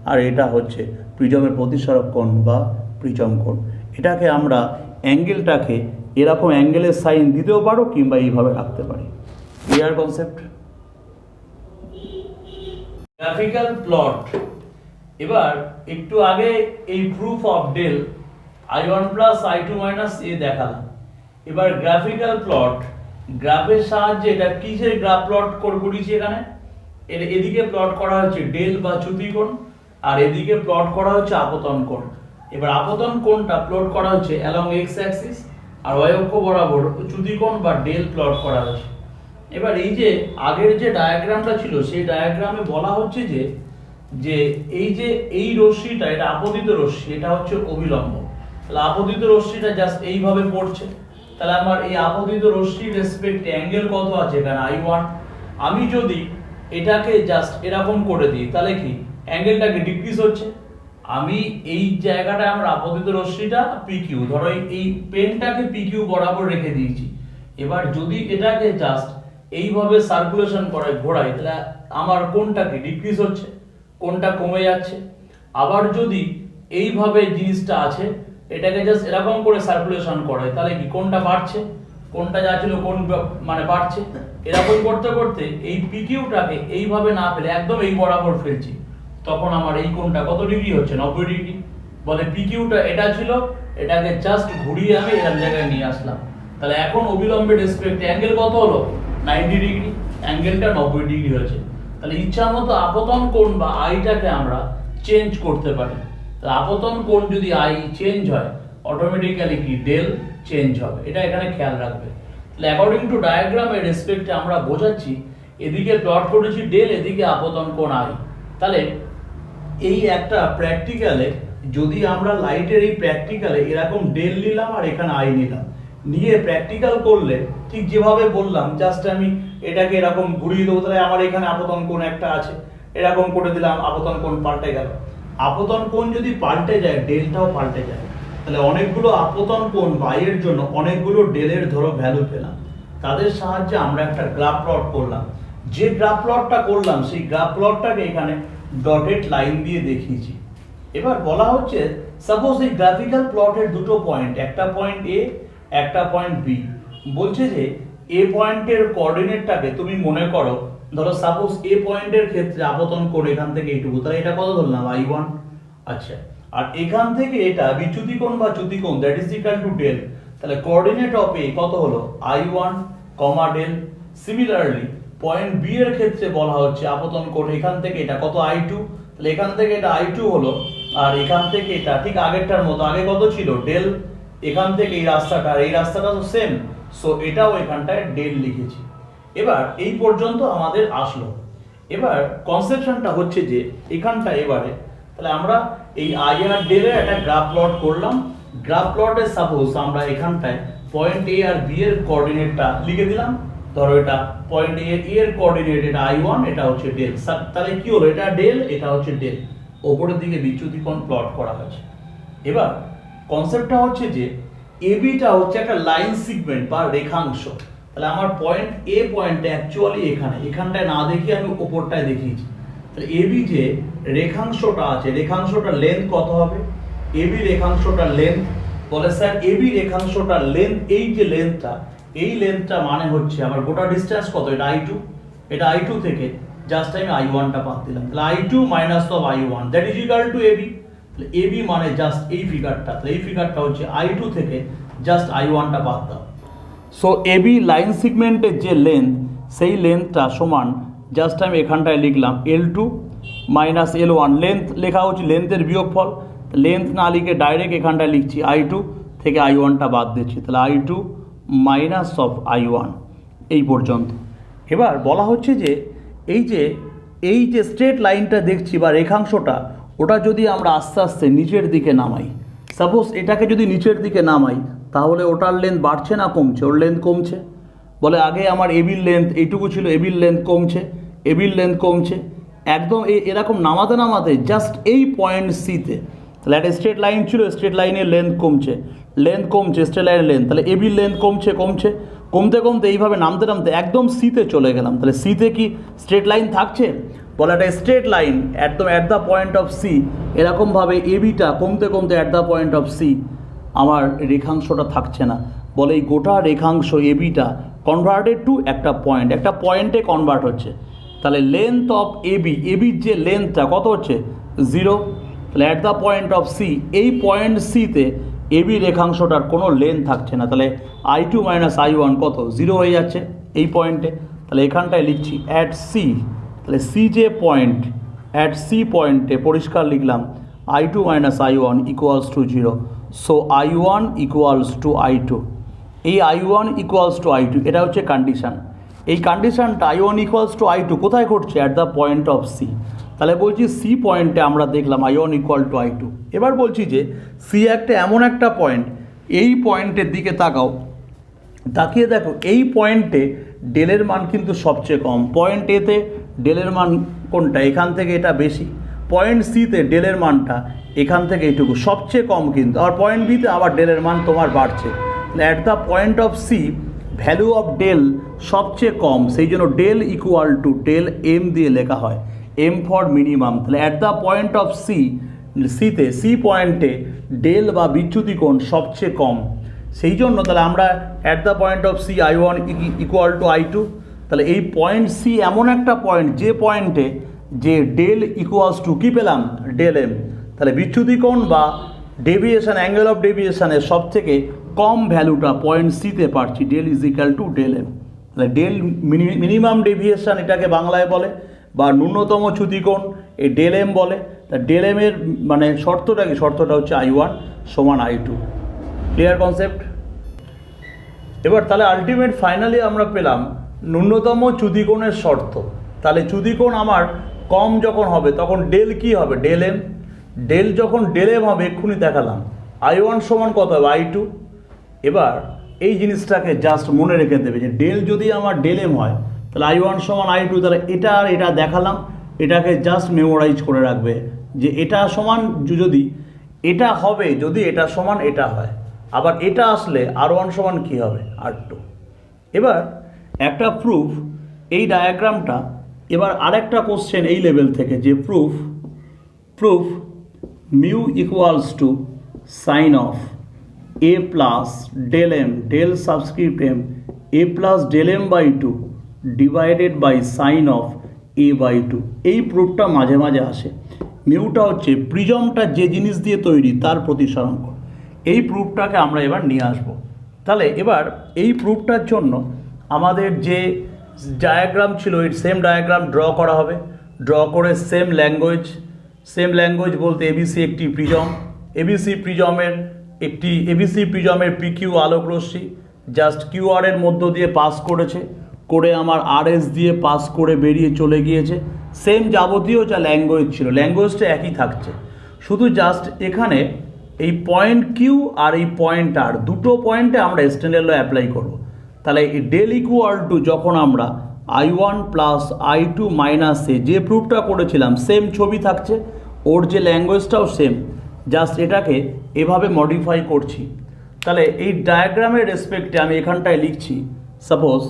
আর এটা হচ্ছে প্রিজমের প্রতিসারক কোণ বা প্রিজম কোণ। এটাকে আমরা অ্যাঙ্গেলটাকে এরকম অ্যাঙ্গেলের সাইন দিতেও পারো কিংবা এইভাবে রাখতে পারি। Clear concept? Graphical plot. এবার একটু আগে এই proof of del I1 plus I2 minus A দেখালাম। এবার গ্রাফিক্যাল প্লট, গ্রাফের সাহায্যে এটা কিসের গ্রাফ প্লট করেছি, এখানে এদিকে প্লট করা হচ্ছে ডেল বা চ্যুতি কোণ, আর এদিকে প্লট করা হচ্ছে আপতন কোণ। এবার আপতন কোণটা প্লট করা হচ্ছে অ্যালং এক্স অ্যাক্সিস, আর ওয়াই অক্ষ বরাবর চ্যুতি কোণ বা ডেল প্লট করা হচ্ছে। এবার এই যে আগের যে ডায়াগ্রামটা ছিল সেই ডায়াগ্রামে বলা হচ্ছে যে এই রশ্মিটা এটা আপতিত রশ্মি, এটা হচ্ছে অভিলম্ব। তাহলে আপতিত রশ্মিটা জাস্ট এইভাবে পড়ছে, তাহলে আমার এই আপতিত রশ্মির রেসপেক্টে অ্যাঙ্গেল কত আছে এখানে I1। আমি যদি এটাকে জাস্ট এরকম করে দিই তাহলে কি অ্যাঙ্গেলটাকে ডিক্রিজ হচ্ছে। আমি এই জায়গাটায় আমরা আপতিত রশ্মিটা PQ, ধরো এই পেনটাকে PQ বরাবর রেখে দিয়েছি। এবার যদি এটাকে জাস্ট এইভাবে সার্কুলেশন করে ঘোরাই তাহলে আমার কোনটাকে ডিক্রিজ হচ্ছে, কোনটা কমে যাচ্ছে। আবার যদি এইভাবে জিনিসটা আছে, এটাকে জাস্ট এরকম করে সার্কুলেশন করে, তাহলে কি কোনটা বাড়ছে, কোনটা যাচ্ছিল কোন মানে বাড়ছে। এরকম করতে করতে এই পিকিউটাকে এইভাবে না ফেলে একদম এই বরাবর ফেলছি, তখন আমার এই কোনটা কত ডিগ্রি হচ্ছে, 90 ডিগ্রি। বলে পিকিউটা এটা ছিল, এটাকে জাস্ট ঘুরিয়ে আমি এরকম জায়গায় নিয়ে আসলাম, তাহলে এখন অবিলম্বে রেসপেক্টে অ্যাঙ্গেল কত হলো, 90 ডিগ্রি, অ্যাঙ্গেলটা 90 ডিগ্রি হয়েছে। তাহলে ইচ্ছা মতো আপতন কোণ বা আইটাকে আমরা চেঞ্জ করতে পারি। তাহলে আপতন কোণ যদি আই চেঞ্জ হয়, অটোমেটিক্যালি কি ডেল চেঞ্জ হবে, এটা এখানে খেয়াল রাখবে। তাহলে অ্যাকর্ডিং টু ডায়াগ্রামের রেসপেক্টে আমরা বোঝাচ্ছি, এদিকে প্লট করেছি ডেল, এদিকে আপতন কোণ আই। তাহলে এই একটা প্র্যাকটিক্যালে যদি আমরা লাইটের এই প্র্যাকটিক্যালে এরকম ডেল নিলাম আর এখানে আই নিলাম, নিয়ে প্র্যাকটিক্যাল করলে ঠিক যেভাবে বললাম, জাস্ট আমি এটাকে এরকম ঘুরিয়ে দেবো, তাহলে আমার এখানে আপতন কোণ একটা আছে, এরকম করে দিলাম, আপতন কোণ পাল্টে গেল। আপতন কোণ যদি পাল্টে যায়, ডেলটাও পাল্টে যায়। তাহলে অনেকগুলো আপতন কোণ বাইয়ের জন্য অনেকগুলো ডেলের ধরো ভ্যালু পেলাম, তাদের সাহায্যে আমরা একটা গ্রাফ প্লট করলাম। যে গ্রাফ প্লটটা করলাম, সেই গ্রাফ প্লটটাকে এখানে ডটেড লাইন দিয়ে দেখিয়েছি। এবার বলা হচ্ছে, সাপোজ এই গ্রাফিক্যাল প্লটের দুটো পয়েন্ট, একটা পয়েন্ট এ, একটা পয়েন্ট বি। বলছে যে এ পয়েন্টের কোঅর্ডিনেটটাকে তুমি মনে করো, ধরো সাপোজ এ পয়েন্টের ক্ষেত্রে আপতন কোণ এখান থেকে এইটুকু, তাহলে এটা কত ধরলাম, I1। আচ্ছা, আর এখান থেকে এটা বিচ্যুতি কোণ বা চ্যুতি কোণ, that is equal to del. তাহলে কোঅর্ডিনেট অফ এ কত হলো, I1, del. Similarly point B এর ক্ষেত্রে বলা হচ্ছে আপতন কোণ এখান থেকে এটা কত, I2। তাহলে এখান থেকে এটা I2 হলো, আর এখান থেকে এটা ঠিক আগেরটার মতো, আগে কত ছিল, ডেল। এখান থেকে এই রাস্তাটা আর এই রাস্তাটা তো সেম, সো এটাও এখানটায় ডেল লিখেছি। এবার এই পর্যন্ত আমাদের আসলো। এবার কনসেপশনটা হচ্ছে যে এখানটা এবারে, তাহলে আমরা এই আই আর ডেলের একটা গ্রাফ প্লট করলাম। গ্রাফ প্লটে সাপোজ আমরা এখানটায় পয়েন্ট এ আর বি এর কোঅর্ডিনেটটা লিখে দিলাম। ধরো এটা পয়েন্ট এ এর কোঅর্ডিনেট, এটা I1, এটা হচ্ছে ডেল। তাহলে কি হলো, এটা ডেল, এটা হচ্ছে ডেল, ওপরের দিকে বিচ্যুতি কোণ প্লট করা হয়েছে। এবার কনসেপ্টটা হচ্ছে যে এবিটা হচ্ছে একটা লাইন সিগমেন্ট বা রেখাংশ। তাহলে আমার পয়েন্ট এ পয়েন্টে অ্যাকচুয়ালি এখানটায় না দেখিয়ে আমি ওপরটায় দেখিয়েছি। তাহলে এবি যে রেখাংশটা আছে, রেখাংশটার লেন্থ কত হবে, এবি রেখাংশটার লেন্থ, বলে স্যার এবি রেখাংশটার লেন্থ, এই যে লেন্থটা, এই লেন্থটা মানে হচ্ছে আমার গোটা ডিসটেন্স কত, এটা I2। এটা I2 থেকে জাস্ট আমি I1টা বাদ দিলাম, তাহলে I2 minus of I1 that is equal to AB. তাহলে এবি মানে জাস্ট এই ফিগারটা, তাহলে এই ফিগারটা হচ্ছে I2 থেকে জাস্ট I1টা বাদ দাও। সো এবি লাইন সিগমেন্টের যে লেন্থ, সেই লেন্থটা সমান জাস্ট আমি এখানটায় লিখলাম L2 মাইনাস L1। লেন্থ লেখা হচ্ছে লেন্থের বিয়োগফল, লেন্থ না লিখে ডাইরেক্ট এখানটায় লিখছি I2 থেকে I1টা বাদ দিচ্ছি, তাহলে I2 মাইনাস অফ I1 এই পর্যন্ত। এবার বলা হচ্ছে যে এই যে স্ট্রেট লাইনটা দেখছি বা রেখাংশটা, ওটা যদি আমরা আস্তে আস্তে নিচের দিকে নামাই, সাপোজ এটাকে যদি নিচের দিকে নামাই, তাহলে ওটার লেন্থ বাড়ছে না কমছে, ওর লেন্থ কমছে। বলে আগে আমার এবির লেন্থ এইটুকু ছিল, এবির লেন্থ কমছে, এবির লেন্থ কমছে, একদম এরকম নামাতে নামাতে জাস্ট এই পয়েন্ট সিতে, তাহলে একটা স্ট্রেট লাইন ছিল, স্ট্রেট লাইনের লেন্থ কমছে, স্ট্রেট লাইনের লেন্থ, তাহলে এবির লেন্থ কমতে কমতে এইভাবে নামতে নামতে একদম সিতে চলে গেলাম। তাহলে সিতে কি স্ট্রেট লাইন থাকছে, বলে একটা স্ট্রেট লাইন একদম at the point of C, এরকমভাবে এবিটা কমতে কমতে at the point of C আমার রেখাংশটা থাকছে না। বলে এই গোটা রেখাংশ এবিটা কনভার্টেড টু একটা পয়েন্টে কনভার্ট হচ্ছে। তাহলে লেন্থ অফ এবির যে লেন্থটা কত হচ্ছে, 0। তাহলে at the point of C, এই পয়েন্ট সিতে এবি রেখাংশটার কোনো লেন্থ থাকছে না, তাহলে I2 মাইনাস I1 কত, 0 হয়ে যাচ্ছে এই পয়েন্টে। তাহলে এখানটায় লিখছি অ্যাট সি, তাহলে সি যে পয়েন্ট, অ্যাট সি পয়েন্টে পরিষ্কার লিখলাম I2 minus I1 equals two 0। So I1 equals to I2, এই I1 ইকুয়ালস টু I2, এটা হচ্ছে কন্ডিশান। এই কন্ডিশানটা I1 ইকুয়ালস টু I2 কোথায় ঘটছে, at the point of C. তাহলে বলছি সি পয়েন্টে আমরা দেখলাম I1 ইকুয়াল টু I2। এবার বলছি যে সি একটা এমন একটা পয়েন্ট, এই পয়েন্টের দিকে তাকাও, তাকিয়ে দেখো এই পয়েন্টে ডেলের মান কিন্তু সবচেয়ে কম। পয়েন্ট এতে ডেলের মান কোনটা, এখান থেকে এটা বেশি। পয়েন্ট সিতে ডেলের মানটা এখান থেকে এইটুকু সবচেয়ে কম কিন্তু, আর পয়েন্ট বিতে আবার ডেলের মান তোমার বাড়ছে। At the point of C value of del সবচেয়ে কম, সেই জন্য del equal to del M দিয়ে লেখা হয়। M for minimum. তাহলে অ্যাট দ্য পয়েন্ট অফ সিতে সি পয়েন্টে ডেল বা বিচ্যুতি কোণ সবচেয়ে কম, সেই জন্য তাহলে আমরা at the point of C I1 equal to I2। তাহলে এই পয়েন্ট সি এমন একটা পয়েন্ট যে পয়েন্টে যে ডেল ইকুয়ালস টু কী পেলাম, ডেল এম। তাহলে বিচ্যুতি কোণ বা ডেভিয়েশন, অ্যাঙ্গেল অফ ডেভিয়েশনের সব থেকে কম ভ্যালুটা পয়েন্ট সিতে পাচ্ছি, del is equal to del M. তাহলে ডেল মিনিমাম ডেভিয়েশন এটাকে বাংলায় বলে, বা ন্যূনতম চ্যুতিকোণ এই ডেল এম বলে। তা ডেল এম এর মানে শর্তটা কি, শর্তটা হচ্ছে I1 সমান I2। Clear concept? এবার তাহলে আলটিমেট ফাইনালি আমরা পেলাম ন্যূনতম চ্যুতিকোণের শর্ত। তাহলে চ্যুতিকোণ আমার কম যখন হবে তখন ডেল কি হবে, ডেল এম। ডেল যখন ডেল এম হবে এক্ষুনি দেখালাম, I1 সমান কত হবে, I2। এবার এই জিনিসটাকে জাস্ট মনে রেখে দেবে যে ডেল যদি আমার ডেল এম হয় তাহলে I1 সমান I2। তাহলে এটা আর এটা দেখালাম, এটাকে জাস্ট মেমোরাইজ করে রাখবে যে এটা সমান যদি এটা হবে, যদি এটা সমান এটা হয়, আবার এটা আসলে R1 সমান কী হবে, R2। এবার একটা প্রুফ, এই ডায়াগ্রামটা, এবার আরেকটা কোশ্চেন এই লেভেল থেকে যে proof mu equals to sine of A plus del M, del subscript M, A plus del M by two divided by sine of A by two. এই প্রুফটা মাঝে মাঝে আসে। মিউটা হচ্ছে প্রিজমটা যে জিনিস দিয়ে তৈরি তার প্রতিসরাঙ্ক। এই প্রুফটাকে আমরা এবার নিয়ে আসব। তাহলে এবার এই প্রুফটার জন্য আমাদের যে ডায়াগ্রাম ছিল এই সেম ডায়াগ্রাম ড্র করা হবে। ড্র করে সেম ল্যাঙ্গুয়েজ বলতে এবিসি একটি প্রিজম, এবিসি প্রিজমের পিকিউ আলোক রশ্মি জাস্ট কিউআর এর মধ্য দিয়ে পাস করেছে, করে আমার আরএস দিয়ে পাস করে বেরিয়ে চলে গিয়েছে। সেম যাবতীয় যা ল্যাঙ্গুয়েজ ছিল, ল্যাঙ্গুয়েজটা একই থাকছে, শুধু জাস্ট এখানে এই পয়েন্ট কিউ আর এই পয়েন্ট আর, দুটো পয়েন্টে আমরা স্ট্যান্ডার্ড ল অ্যাপ্লাই করব। তাহলে এই ডেল ইকুয়াল টু যখন আমরা I1 প্লাস I2 মাইনাস এ যে প্রুফটা করেছিলাম সেম ছবি থাকছে, ওর যে ল্যাঙ্গুয়েজটাও সেম, জাস্ট এটাকে এভাবে মডিফাই করছি। তাহলে এই ডায়াগ্রামের রেসপেক্টে আমি এখানটায় লিখছি সাপোজ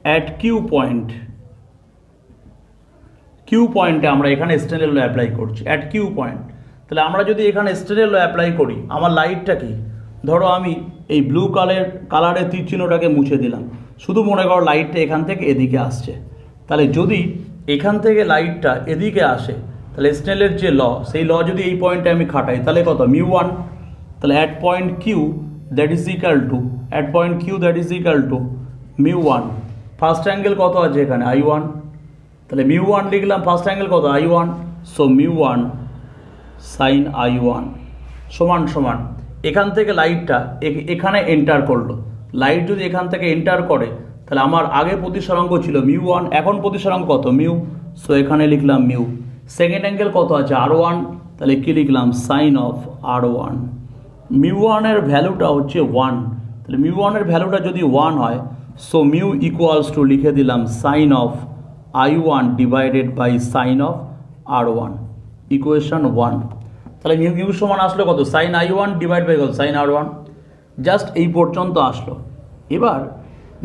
অ্যাট কিউ পয়েন্টে আমরা এখানে স্ট্যান্ডার্ড ল অ্যাপ্লাই করছি, অ্যাট কিউ পয়েন্ট। তাহলে আমরা যদি এখানে স্ট্যান্ডার্ড ল অ্যাপ্লাই করি, আমার লাইটটা কি, ধরো আমি এই ব্লু কালারের তীর চিহ্নটাকে মুছে দিলাম, শুধু মনে করো লাইটটা এখান থেকে এদিকে আসছে। তাহলে যদি এখান থেকে লাইটটা এদিকে আসে তাহলে স্নেলের যে ল, সেই ল যদি এই পয়েন্টে আমি খাটাই তাহলে কত, μ1। তাহলে at point Q that is equal to μ1। First angle কত আছে এখানে, I1। তাহলে μ1 লিখলাম, ফার্স্ট অ্যাঙ্গেল কত, I1। সো μ1 সাইন I1 সমান এখান থেকে লাইটটা এখানে এন্টার করলো। লাইট যদি এখান থেকে এন্টার করে তাহলে আমার আগে প্রতিসরাঙ্ক ছিল μ1, এখন প্রতিসরাঙ্ক কত, মিউ। সো এখানে লিখলাম মিউ। সেকেন্ড অ্যাঙ্গেল কত আছে, R1। তাহলে কি লিখলাম, সাইন অফ R1। μ1 এর ভ্যালুটা হচ্ছে 1। তাহলে μ1 এর ভ্যালুটা যদি 1 হয়, সো মিউ ইকুয়ালস টু লিখে দিলাম sine of I1 divided by sine of R1, equation 1। তাহলে মিউ সমান আসলো কত, সাইন I1 ডিভাইড বাই কত, সাইন R1। জাস্ট এই পর্যন্ত আসলো। এবার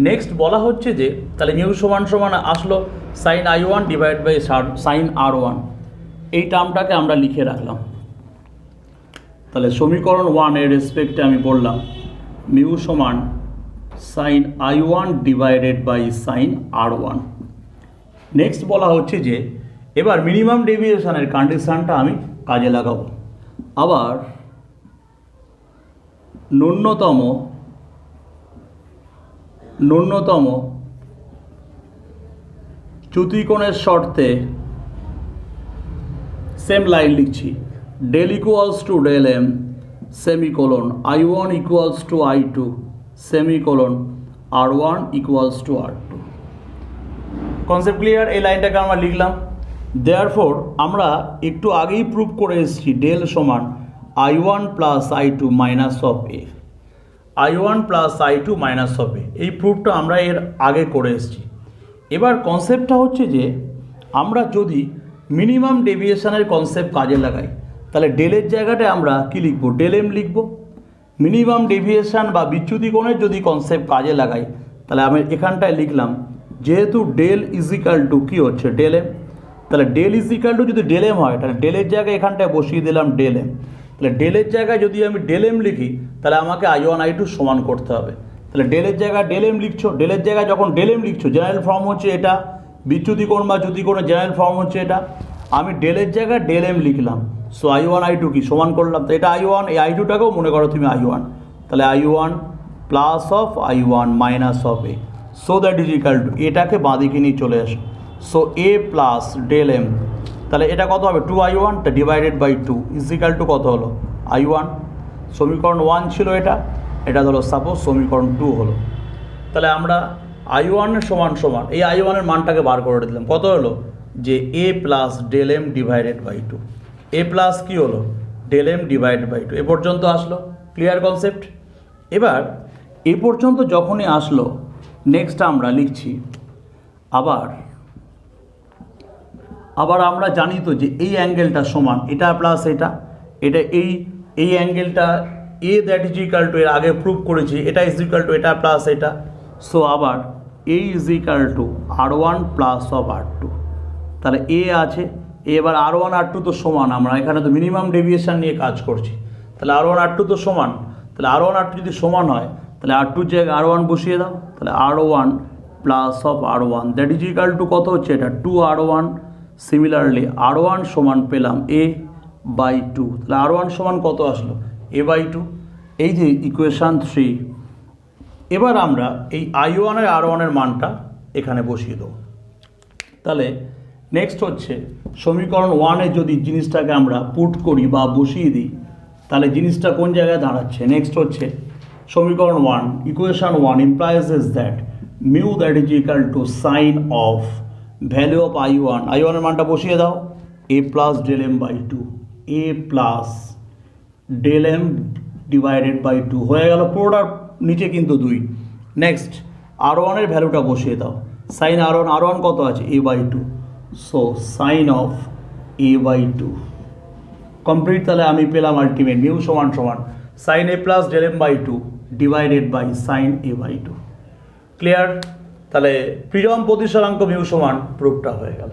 নেক্সট বলা হচ্ছে যে তাহলে মিউ সমান আসলো sign I1 divide by sine R1। এই টার্মটাকে আমরা লিখে রাখলাম। তাহলে সমীকরণ 1 এর রেসপেক্টে আমি বললাম মিউ সমান sine I1 divided by sine R1। Next বলা হচ্ছে যে এবার মিনিমাম ডেভিয়েশনের কন্ডিশনটা আমি কাজে লাগাবো। আবার ন্যূনতম চ্যুতিকোণের শর্তে সেম লাইন লিখছি, del equals to del M semicolon I1 equals to I2 semicolon R1 equals to R2। Concept clear? এই লাইনটাকে আমরা লিখলাম। দেয়ারফোর আমরা একটু আগেই প্রুভ করে এসেছি ডেল সমান I1 plus I2 minus of A, I1 plus I2 minus of A. এই প্রুফটা আমরা এর আগে করে এসেছি। এবার কনসেপ্টটা হচ্ছে যে আমরা যদি মিনিমাম ডেভিয়েশনের কনসেপ্ট কাজে লাগাই তাহলে ডেলের জায়গাটায় আমরা কি লিখব, ডেল এম লিখব। মিনিমাম ডেভিয়েশন বা বিচ্যুতি কোণের যদি কনসেপ্ট কাজে লাগাই তাহলে আমি এখানটায় লিখলাম যেহেতু ডেল ইজ ইকাল টু কী হচ্ছে ডেল এম, তাহলে ডেল ইজ ইকাল টু যদি ডেল এম হয় তাহলে ডেলের জায়গায় এখানটায় বসিয়ে দিলাম ডেল এম। তাহলে ডেলের জায়গায় যদি আমি ডেল এম লিখি তাহলে আমাকে I1 I2 সমান করতে হবে। তাহলে ডেলের জায়গায় ডেল এম লিখছো, ডেলের জায়গায় যখন ডেল এম লিখছো জেনারেল ফর্ম হচ্ছে এটা, বিচ্যুতিকোণ বা চ্যুতিকোণের জেনারেল ফর্ম হচ্ছে এটা। আমি ডেলের জায়গায় ডেল এম লিখলাম, সো I1 I2 কি সমান করলাম, তো এটা I1, এই I2টাকেও মনে করো তুমি I1, তাহলে I1 plus of I1 minus of A, so that is equal to, এটাকে বাঁদিকে নিয়ে চলে আসো, so A plus del M, তাহলে এটা কত হবে 2I1 তা divided by 2 is equal to কত হলো I1। সমীকরণ 1 ছিল এটা, এটা ধরো সাপোজ সমীকরণ 2 হলো। তাহলে আমরা I1 এর সমান সমান এই I1 এর মানটাকে বার করে দিলাম, কত হলো যে A plus del M divided by 2, A plus কী হলো ডেল এম ডিভাইডেড বাই 2, এ পর্যন্ত আসলো। Clear concept? এবার এ পর্যন্ত যখনই আসলো নেক্সট আমরা লিখছি আবার আমরা জানি তো যে এই অ্যাঙ্গেলটা সমান এটা প্লাস এটা, এটা এই অ্যাঙ্গেলটা A that is equal to, এর আগে প্রুভ করেছি এটা ইজ ইকাল টু এটা প্লাস এটা, সো আবার A is equal to R1 plus of R2। তাহলে এ আছে, এবার R1 R2 তো সমান, আমরা এখানে তো মিনিমাম ডেভিয়েশন নিয়ে কাজ করছি, তাহলে R1 R2 তো সমান, তাহলে R1 R2 যদি সমান হয় তাহলে R2 এর জায়গায় R1 বসিয়ে দাও, তাহলে R1 plus of R1 that is equal to কত হচ্ছে এটা 2R1। সিমিলারলি R1 সমান পেলাম a বাই 2, তাহলে R1 সমান কত আসলো a বাই 2, এই যে ইকুয়েশান 3। এবার আমরা এই I1 এর R1 এর মানটা এখানে বসিয়ে দেবো। তাহলে নেক্সট হচ্ছে সমীকরণ 1 এ যদি জিনিসটাকে আমরা পুট করি বা বসিয়ে দিই তাহলে জিনিসটা কোন জায়গায় দাঁড়াচ্ছে, নেক্সট হচ্ছে সমীকরণ 1 equation 1 implies that mu that is equal to sin of value of I1 এর মানটা বসিয়ে দাও a plus del M by 2, a plus del M divided by 2 হয়ে গেল, পুরোটার নিচে কিন্তু 2। নেক্সট R1 এর ভ্যালুটা বসিয়ে দাও, সাইন R1 কত আছে a by 2, so sine of a by 2 complete. তাহলে আমি পেলাম আলটিমেট মিউ সমান সমান sine a plus del M by 2 divided by sine a by 2। Clear? তাহলে প্রিয়ম প্রতিসরাঙ্ক মিউ সমান প্রুফটা হয়ে গেল।